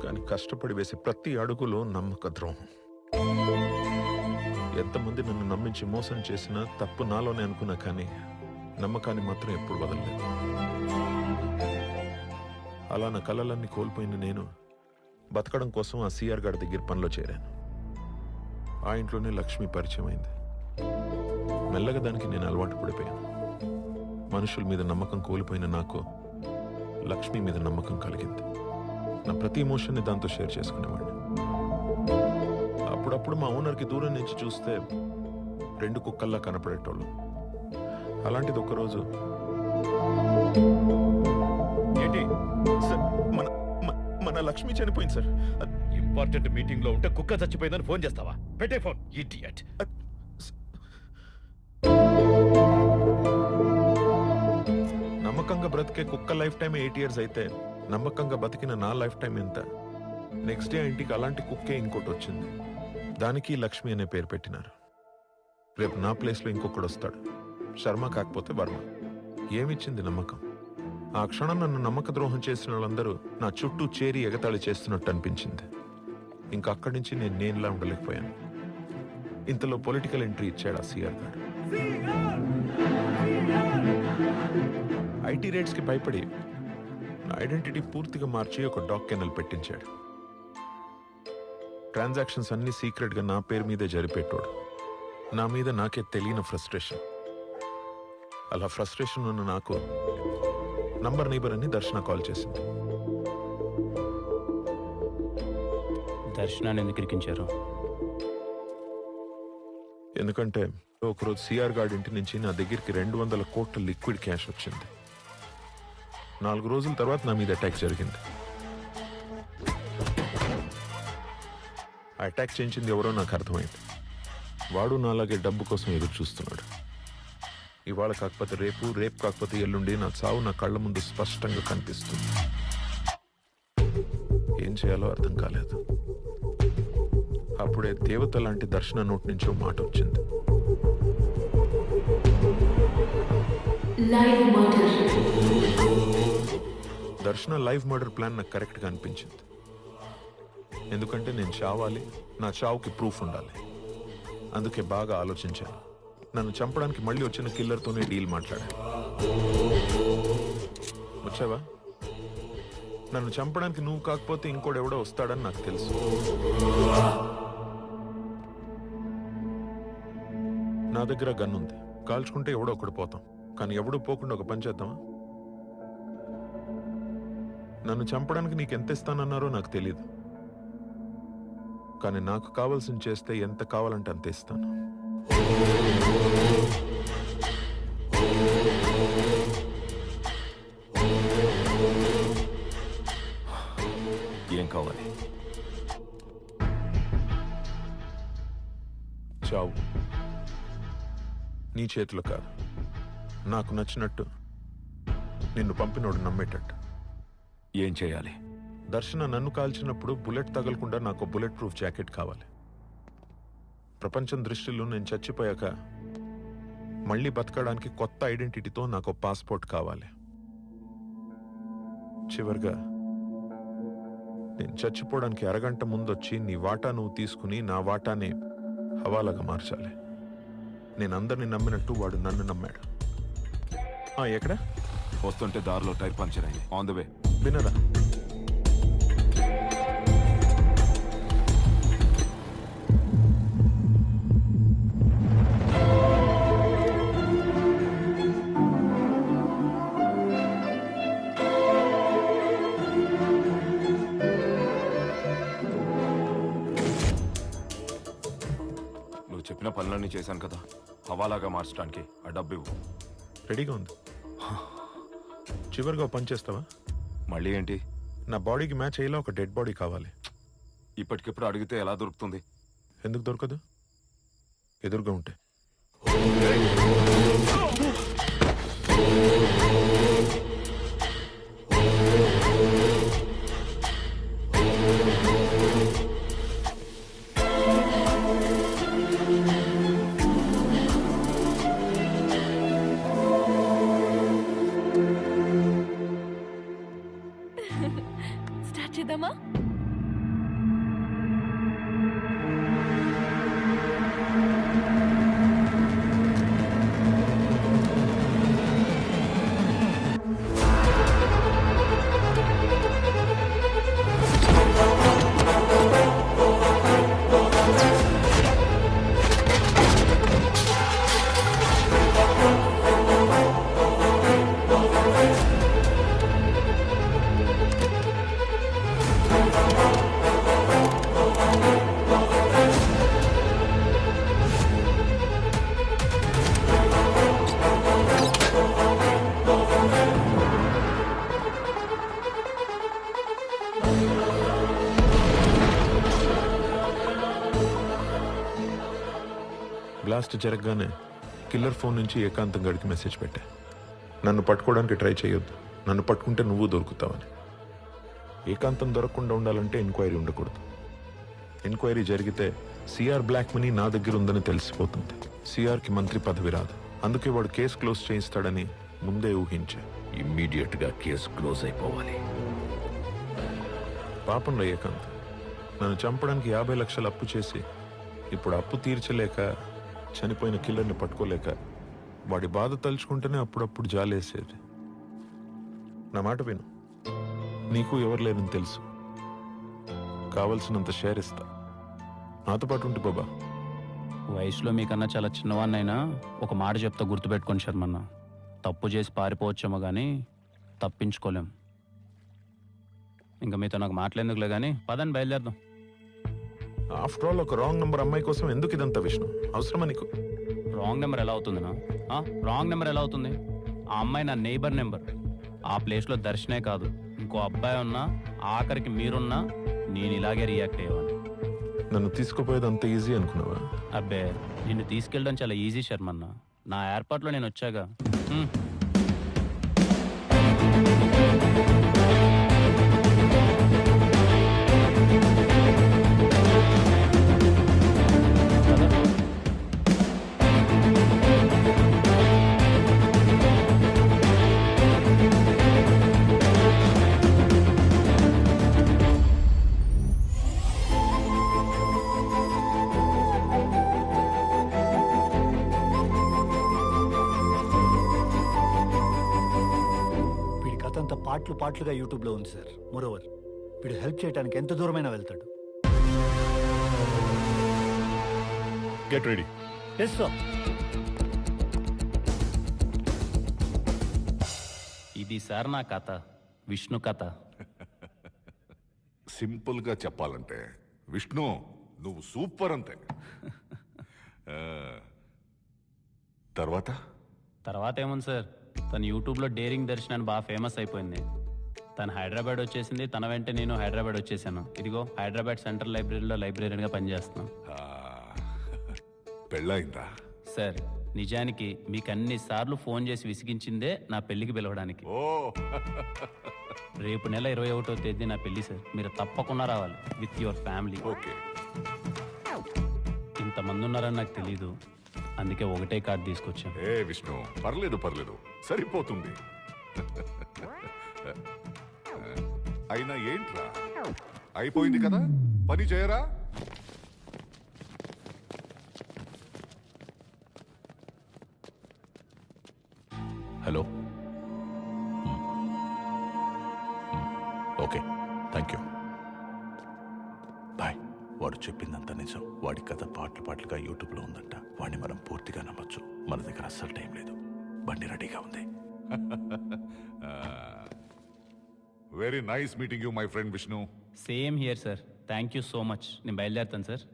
కానీ కష్టపడి వేసే ప్రతి అడుగులో నమ్మక ద్రోహం. ఎంతమంది నన్ను నమ్మించి మోసం చేసినా తప్పు నాలోనే అనుకున్నా, కానీ నమ్మకాన్ని మాత్రం ఎప్పుడు వదలలేదు. అలా నా కళలన్నీ కోల్పోయిన నేను బతకడం కోసం ఆ సిఆర్ గారి దగ్గర పనిలో చేరాను. ఆ ఇంట్లోనే లక్ష్మి పరిచయం అయింది. మెల్లగా దానికి నేను అలవాటు పడిపోయాను. మనుషుల మీద నమ్మకం కోల్పోయిన నాకు లక్ష్మి మీద నమ్మకం కలిగింది. నా ప్రతి ఎమోషన్ని దాంతో షేర్ చేసుకునేవాడిని. అప్పుడప్పుడు మా ఓనర్కి దూరం నుంచి చూస్తే 2 కుక్కల్లా కనపడేటోళ్ళు. అలాంటిది ఒకరోజు ఏంటి సార్, మన లక్ష్మి చనిపోయింది సార్. ఇంపార్టెంట్ మీటింగ్ లో ఉంటే కుక్క చచ్చిపోయిందని ఫోన్ చేస్తావా? పెట్టే ఫోన్, ఇడియట్. నమ్మకంగా బ్రతికే కుక్క లైఫ్ టైం 8 years అయితే నమ్మకంగా బతికిన నా లైఫ్ టైం ఎంత? నెక్స్ట్ డే ఇంటికి అలాంటి కుక్కే ఇంకోటి వచ్చింది. దానికి లక్ష్మి అనే పేరు పెట్టినారు. రేపు నా ప్లేస్లో ఇంకొకడు వస్తాడు. శర్మ కాకపోతే వర్మ. ఏమిచ్చింది నమ్మకం? ఆ క్షణం నన్ను నమ్మక ద్రోహం చేసిన వాళ్ళందరూ నా చుట్టూ చేరి ఎగతాళి చేస్తున్నట్టు అనిపించింది. ఇంకా అక్కడి నుంచి నేనులా ఉండలేకపోయాను. ఇంతలో పొలిటికల్ ఎంట్రీ ఇచ్చాడు ఆ సిఆర్ గారు. ఐటీ రేట్స్కి భయపడి నా ఐడెంటిటీ పూర్తిగా మార్చి ఒక డాగ్ కెనల్ పెట్టించాడు. ట్రాన్సాక్షన్స్ అన్ని సీక్రెట్గా నా పేరు మీదే జరిపేటోడు. నా మీద నాకే తెలియని ఫ్రస్ట్రేషన్. అలా ఫ్రస్ట్రేషన్ ఉన్న నాకు నంబర్ నైబర్ అని దర్శన కాల్ చేసింది. దర్శనాన్ని ఎందుకు ఇరికించారు? ఎందుకంటే ఒకరోజు సిఆర్ గార్డ్ ఇంటి నుంచి నా దగ్గరికి 200 కోట్ల లిక్విడ్ క్యాష్ వచ్చింది. 4 రోజుల తర్వాత నా మీద అటాక్ జరిగింది. ఆ అటాక్ చేయించింది ఎవరో నాకు అర్థమైంది. వాడు నాలాగే డబ్బు కోసం ఎదురు చూస్తున్నాడు. ఇవాళ కాకపోతే రేపు, రేపు కాకపోతే ఎల్లుండి నా చావు నా కళ్ళ ముందు స్పష్టంగా కనిపిస్తుంది. ఏం చేయాలో అర్థం కాలేదు. అప్పుడే దేవత లాంటి దర్శన నోటి నుంచి ఓ మాట వచ్చింది. దర్శన లైవ్ మర్డర్ ప్లాన్ నాకు కరెక్ట్గా అనిపించింది. ఎందుకంటే నేను చావాలి, నా చావుకి ప్రూఫ్ ఉండాలి. అందుకే బాగా ఆలోచించాను. నన్ను చంపడానికి మళ్ళీ వచ్చిన కిల్లర్తోనే డీల్ మాట్లాడాను. వచ్చావా? నన్ను చంపడానికి నువ్వు కాకపోతే ఇంకోడెవడో వస్తాడని నాకు తెలుసు. నా దగ్గర గన్ ఉంది. కాల్చుకుంటే ఎవడో ఒకడు పోతాం. కానీ ఎవడో పోకుండా ఒక పని చేద్దామా? నన్ను చంపడానికి నీకు ఎంత ఇస్తానన్నారో నాకు తెలియదు. కానీ నాకు కావాల్సింది చేస్తే ఎంత కావాలంటే అంత ఇస్తాను. ఏం కావాలి? చావు. నీ చేతిలో కాదు, నాకు నచ్చినట్టు, నిన్ను పంపినోడు నమ్మేటట్టు. ఏం చేయాలి? దర్శన నన్ను కాల్చినప్పుడు బుల్లెట్ తగలకుండా నాకు బుల్లెట్ ప్రూఫ్ జాకెట్ కావాలి. ప్రపంచం దృష్టిలో నేను చచ్చిపోయాక మళ్ళీ బతకడానికి కొత్త ఐడెంటిటీతో నాకు పాస్పోర్ట్ కావాలి. చివరిగా నేను చచ్చిపోవడానికి అరగంట ముందొచ్చి నీ వాటా నువ్వు తీసుకుని నా వాటాని హవాలాగా మార్చాలి. నేను అందరిని నమ్మినట్టు వాడు నన్ను నమ్మాడు. ఎక్కడ? వస్తుంటే దారిలో టైర్ పంచర్ అయింది. On the way. వినరా? నువ్వు చెప్పిన పనులన్నీ చేశాను కదా, హవాలాగా మార్చడానికి ఆ డబ్బు ఇవ్వు. రెడీగా ఉంది. చివరిగా పని చేస్తావా? మళ్ళీ ఏంటి? నా బాడీకి మ్యాచ్ అయ్యేలా ఒక డెడ్ బాడీ కావాలి. ఇప్పటికిప్పుడు అడిగితే ఎలా దొరుకుతుంది? ఎందుకు దొరకదు? ఎదురుగా ఉంటే. స్టార్ట్ చేద్దామా? బ్లాస్ట్ జరగగానే కిల్లర్ ఫోన్ నుంచి ఏకాంతం గడికి మెసేజ్ పెట్టా. నన్ను పట్టుకోవడానికి ట్రై చేయొద్దు, నన్ను పట్టుకుంటే నువ్వు దొరుకుతావని. ఏకాంతం దొరకకుండా ఉండాలంటే ఎంక్వైరీ ఉండకూడదు. ఎంక్వైరీ జరిగితే సిఆర్ బ్లాక్ మనీ నా దగ్గర ఉందని తెలిసిపోతుంది. సిఆర్కి మంత్రి పదవి రాదు. అందుకే వాడు కేసు క్లోజ్ చేయిస్తాడని ముందే ఊహించా. ఇమ్మీడియట్ గా కేసు క్లోజ్ అయిపోవాలి. పాపం రా ఏకాంత్, నన్ను చంపడానికి 50 లక్షలు అప్పు చేసి ఇప్పుడు అప్పు తీర్చలేక చనిపోయిన కిల్లర్ని పట్టుకోలేక వాడి బాధ తలుచుకుంటేనే అప్పుడప్పుడు జాలేసేది. నా మాట విను, నీకు ఎవరు లేరని తెలుసు. కావలసినంత షేర్ ఇస్తా. నాతో పాటు ఉంటే బాబా. వయసులో మీకన్నా చాలా చిన్నవాన్నైనా ఒక మాట చెప్తా, గుర్తుపెట్టుకోండి శర్మన్న. తప్పు చేసి పారిపోవచ్చేమో కానీ తప్పించుకోలేం. ఇంకా మీతో నాకు మాట్లాడేందుకులే కానీ పదని బయలుదేరదాం. ఆఫ్టర్ ఆల్ ఒక రాంగ్ నెంబర్ అమ్మాయి కోసం ఎందుకు ఇదంతా విష్ణు? అవసరమా నీకు? రాంగ్ నెంబర్ ఎలా అవుతుందినా? రాంగ్ నెంబర్ ఎలా అవుతుంది? ఆ అమ్మాయి నా నైబర్ నెంబర్. ఆ ప్లేస్లో దర్శనే కాదు, ఇంకో అబ్బాయి ఉన్నా, ఆఖరికి మీరున్నా నేను ఇలాగే రియాక్ట్ అయ్యేవాడిని. నన్ను తీసుకుపోయేది అంత ఈజీ అనుకున్నావా? అబ్బే, నిన్ను తీసుకెళ్ళడం చాలా ఈజీ శర్మన్న. నా ఏర్పాట్లో నేను వచ్చాగా. పార్ట్లు పార్ట్లుగా యూట్యూబ్లో ఉంది సార్. మోరోవర్ వీడు హెల్ప్ చేయడానికి ఎంత దూరమైనా వెళ్తాడు. Get ready. Yes sir. ఇది సార్ నా కథ, విష్ణు కథ. సింపుల్ గా చెప్పాలంటే విష్ణు నువ్వు సూపర్ అంతే. ఆ, తర్వాత ఏముంది సార్, తను యూట్యూబ్లో డేరింగ్ దర్శన్ అని బాగా ఫేమస్ అయిపోయింది. తను హైదరాబాద్ వచ్చేసింది, తన వెంట నేను హైదరాబాద్ వచ్చేసాను. ఇదిగో హైదరాబాద్ సెంట్రల్ లైబ్రరీలో లైబ్రరీగా పనిచేస్తున్నాను. పెళ్ళయిందా? సార్ నిజానికి మీకు అన్నిసార్లు ఫోన్ చేసి విసిగించిందే నా పెళ్లికి పిలవడానికి. రేపు నెల 21వ తేదీ నా పెళ్లి సార్. మీరు తప్పకుండా రావాలి విత్ యువర్ ఫ్యామిలీ. ఓకే. ఇంతమంది ఉన్నారని నాకు తెలీదు, అందుకే ఒకటే కార్డు తీసుకొచ్చాను. ఏ విష్ణు, పర్లేదు సరిపోతుంది. అయినా ఏంట్రా, అయిపోయింది కదా, పని చేయరా? Hello. Okay, thank you, bye. వాడు చెప్పిందంతా నిజం. వాడి కథ పాటలుగా యూట్యూబ్లో ఉందంట. వాడిని మనం పూర్తిగా నమ్మొచ్చు. మన దగ్గర అస్సలు టైం లేదు. బండి రెడీగా ఉంది. Very nice meeting you my friend Vishnu. Same here sir. Thank you so much. నేను బయలుదేరుతాను సార్.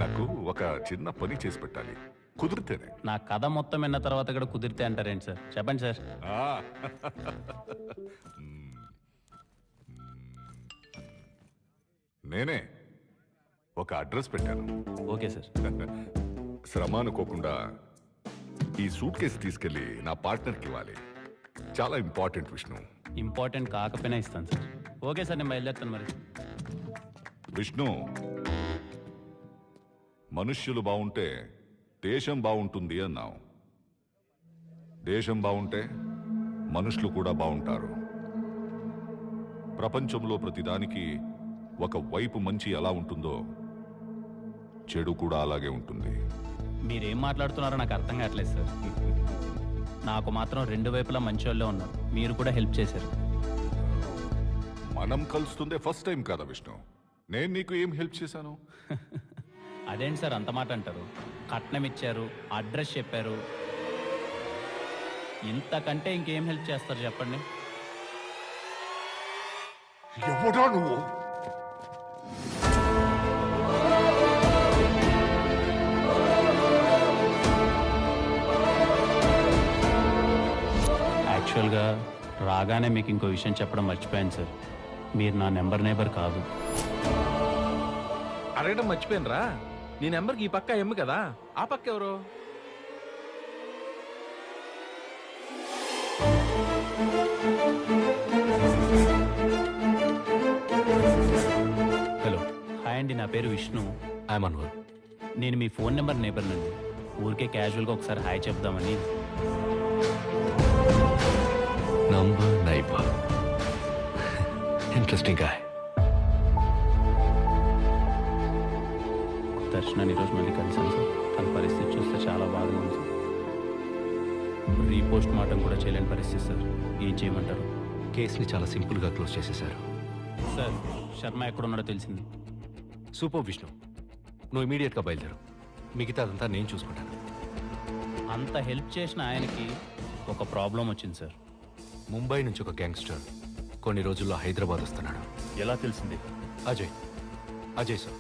నాకు ఒక చిన్న పని చేసి పెట్టాలి, కుదిరితేనే. నా కథ మొత్తం విన్న తర్వాత కూడా కుదిరితే అంటారేంటి సార్? చెప్పండి సార్. నేనే ఒక అడ్రస్ పెట్టాను. Okay sir. శ్రమ అనుకోకుండా ఈ సూట్ కేసు తీసుకెళ్లి నా పార్ట్నర్కి ఇవ్వాలి. చాలా ఇంపార్టెంట్ విష్ణు. ఇంపార్టెంట్ కాకపోయినా ఇస్తాను సార్. ఓకే సార్, నేను బయలుదేరుతాను మరి. విష్ణు, మనుష్యులు బాగుంటే దేశం బాగుంటుంది అన్నావు. దేశం బాగుంటే మనుషులు కూడా బాగుంటారు. ప్రపంచంలో ప్రతిదానికి ఒక వైపు మంచి ఎలా ఉంటుందో చెడు కూడా అలాగే ఉంటుంది. మీరేం మాట్లాడుతున్నారో నాకు అర్థం కావట్లేదు సార్. నాకు మాత్రం రెండు వైపులా మంచి వాళ్ళే ఉన్నారు. మీరు కూడా హెల్ప్ చేశారు. మనం కలుస్తుందే ఫస్ట్ టైం కదా విష్ణు. నేను నీకు ఏం హెల్ప్ చేశాను? అదేంటి సార్ అంత మాట అంటారు? కట్నం ఇచ్చారు, అడ్రస్ చెప్పారు, ఇంతకంటే ఇంకేం హెల్ప్ చేస్తారు చెప్పండి? ఎవడా నువ్వు? యాక్చువల్గా రాగానే మీకు ఇంకో విషయం చెప్పడం మర్చిపోయాను సార్. మీరు నా నెంబర్ కాదు. అడగడం మర్చిపోయినరా? నీ నెంబర్కి ఈ పక్క ఎమ్ము కదా, ఆ పక్క ఎవరు? హలో, హాయ్ అండి, నా పేరు విష్ణు. ఐఎమ్ అన్వర్. నేను మీ ఫోన్ నెంబర్ నేబర్నండి. ఊరికే క్యాజువల్గా ఒకసారి హాయ్ చెప్దామని. Number neighbour, interesting guy. దర్శనాన్ని ఈరోజు మళ్ళీ కలిసాను సార్. తన పరిస్థితి చూస్తే చాలా బాగా ఉంది సార్. రీపోస్ట్ మార్టం కూడా చేయలేని పరిస్థితి సార్. ఏం చేయమంటారు? కేసుని చాలా సింపుల్గా క్లోజ్ చేసేశారు సార్. శర్మ ఎక్కడున్నాడో తెలిసింది. సూపర్ విష్ణు, నువ్వు ఇమీడియట్గా బయలుదేరు. మిగతా అదంతా నేను చూసుకుంటాను. అంత హెల్ప్ చేసిన ఆయనకి ఒక ప్రాబ్లం వచ్చింది సార్. ముంబై నుంచి ఒక గ్యాంగ్స్టర్ కొన్ని రోజుల్లో హైదరాబాద్ వస్తున్నాడు. ఎలా తెలిసింది? Ajay sir.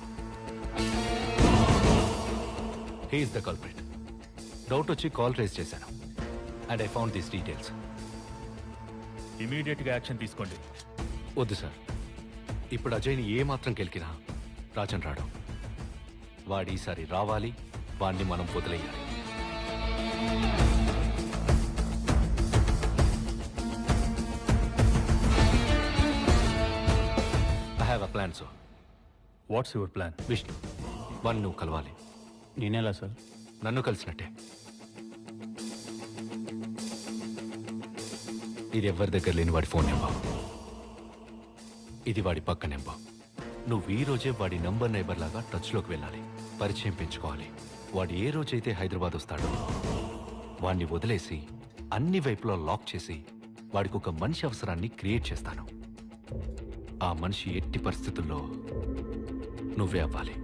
He is the culprit. Doubt వచ్చి కాల్ రేస్ చేశాను and I found these details. ఇమీడియట్గా యాక్షన్ తీసుకోండి. వద్దు సార్, ఇప్పుడు అజయ్ని ఏ మాత్రం గెలికినా రాజన్ రాడు. వాడు ఈసారి రావాలి, వాడిని మనం వదిలేయాలి. I have a plan sir. What's your plan? Vishnu, వాడిని నువ్వు కలవాలి. నేనేలా సార్? నన్ను కలిసినట్టే. ఇది ఎవరి దగ్గర లేని వాడి ఫోన్ నెంబర్. ఇది వాడి పక్క నెంబర్. నువ్వు ఈ రోజే వాడి నంబర్ నైబర్ లాగా టచ్లోకి వెళ్ళాలి, పరిచయం పెంచుకోవాలి. వాడు ఏ రోజైతే హైదరాబాద్ వస్తాడో వాడిని వదిలేసి అన్ని వైపులో లాక్ చేసి వాడికి ఒక మనిషి అవసరాన్ని క్రియేట్ చేస్తాను. ఆ మనిషి ఎట్టి పరిస్థితుల్లో నువ్వే అవ్వాలి.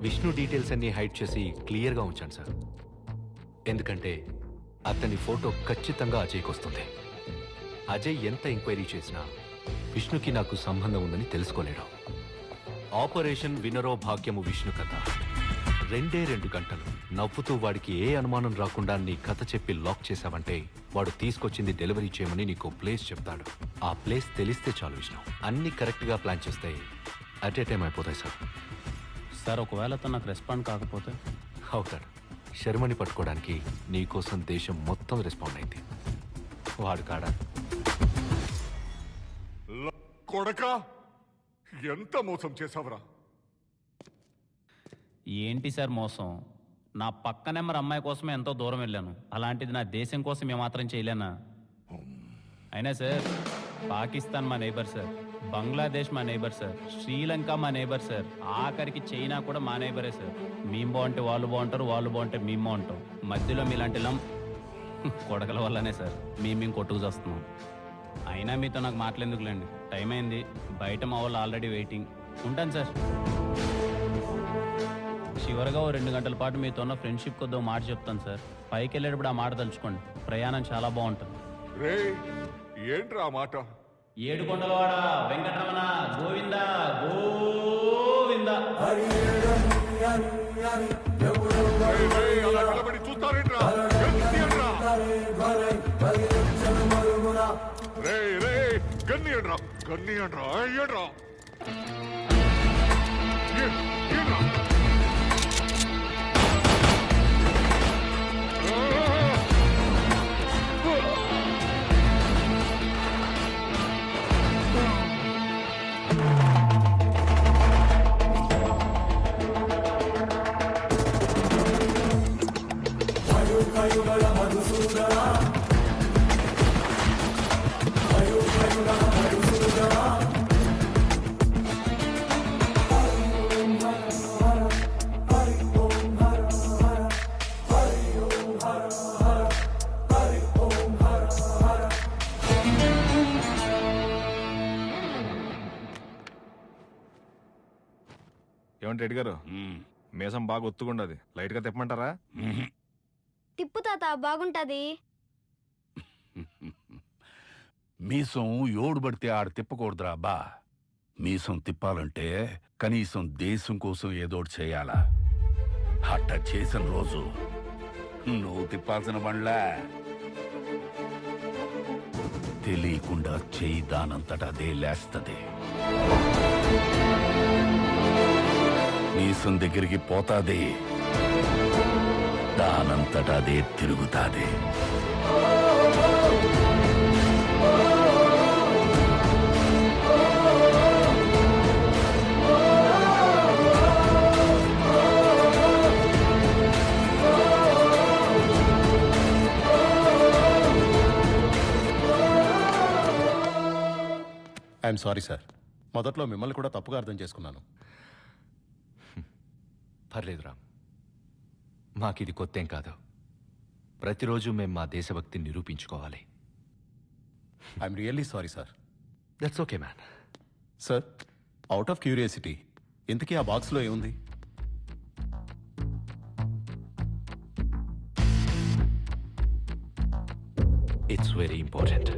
విష్ణు డీటెయిల్స్ అన్ని హైడ్ చేసి క్లియర్గా ఉంచాను సార్. ఎందుకంటే అతని ఫోటో ఖచ్చితంగా అజయ్కి వస్తుంది. అజయ్ ఎంత ఎంక్వైరీ చేసినా విష్ణుకి నాకు సంబంధం ఉందని తెలుసుకోలేడు. ఆపరేషన్ వినరో భాగ్యము విష్ణు కథ 2 గంటలు నవ్వుతూ వాడికి ఏ అనుమానం రాకుండా నీ కథ చెప్పి లాక్ చేశావంటే వాడు తీసుకొచ్చింది డెలివరీ చేయమని నీకు ప్లేస్ చెప్తాడు. ఆ ప్లేస్ తెలిస్తే చాలు విష్ణు. అన్ని కరెక్ట్గా ప్లాన్ చేస్తే అట్ ఏ టైం అయిపోతాయి సార్. సార్ ఒకవేళ తను నాకు రెస్పాండ్ కాకపోతే? అవుతాడు. శర్మని పట్టుకోవడానికి నీకోసం దేశం మొత్తం రెస్పాండ్ అయింది. వాడు కాడా కొడక ఎంత మోసం చేసావురా? ఏంటి సార్ మోసం? నా పక్క నెంబర్ అమ్మాయి కోసమే ఎంతో దూరం వెళ్ళాను. అలాంటిది నా దేశం కోసం ఏమాత్రం చేయలేనా? అయినా సార్ పాకిస్తాన్ మా నైబర్ సార్, బంగ్లాదేశ్ మా నైబర్ సార్, శ్రీలంక మా నైబర్ సార్, ఆఖరికి చైనా కూడా మా నైబరే సార్. మేము బాగుంటే వాళ్ళు బాగుంటారు, వాళ్ళు బాగుంటే మేము బాగుంటాం. మధ్యలో మీలాంటి కొడకల వల్లనే సార్ మేము కొట్టుకు చేస్తున్నాం. అయినా మీతో నాకు మాట్లాడేందుకులేండి, టైం అయింది. బయట మా వాళ్ళు ఆల్రెడీ వెయిటింగ్. ఉంటాను సార్. చివరిగా ఓ 2 గంటల పాటు మీతో ఉన్న ఫ్రెండ్షిప్ కొద్దో మాట చెప్తాను సార్. పైకి వెళ్ళేటప్పుడు ఆ మాట తలుచుకోండి. ప్రయాణం చాలా బాగుంటుంది. ఏంట్రా మాట? ఏడుకొండలవాడ వెంకటరమణ గోవింద గోవింద. ఏమంటే రెడ్డి గారు, మీసం బాగా ఒత్తుకుండది, లైట్ గా తిప్పమంటారా? తిప్పు తాత, బాగుంటది. మీసం ఎవడు పడితే ఆడు తిప్పకూడదురా బా. మీసం తిప్పాలంటే కనీసం దేశం కోసం ఏదోటి చేయాలా. అట్ట చేసిన రోజు నువ్వు తిప్పాల్సిన బండ్లా తెలియకుండా చెయ్యి దానంతట అదే లేస్తది. మీసం దగ్గరికి పోతాది, దానంతట అదే తిరుగుతాది. ఐఎమ్ సారీ సార్, మొదట్లో మిమ్మల్ని కూడా తప్పుగా అర్థం చేసుకున్నాను. పర్లేదు రామ్, మాకిది కొత్తేం కాదు. ప్రతిరోజు మేము మా దేశభక్తిని నిరూపించుకోవాలి. I'm really sorry sir. That's okay man. Sir, out of curiosity, ఇంతకీ ఆ బాక్స్లో ఏముంది? It's very important.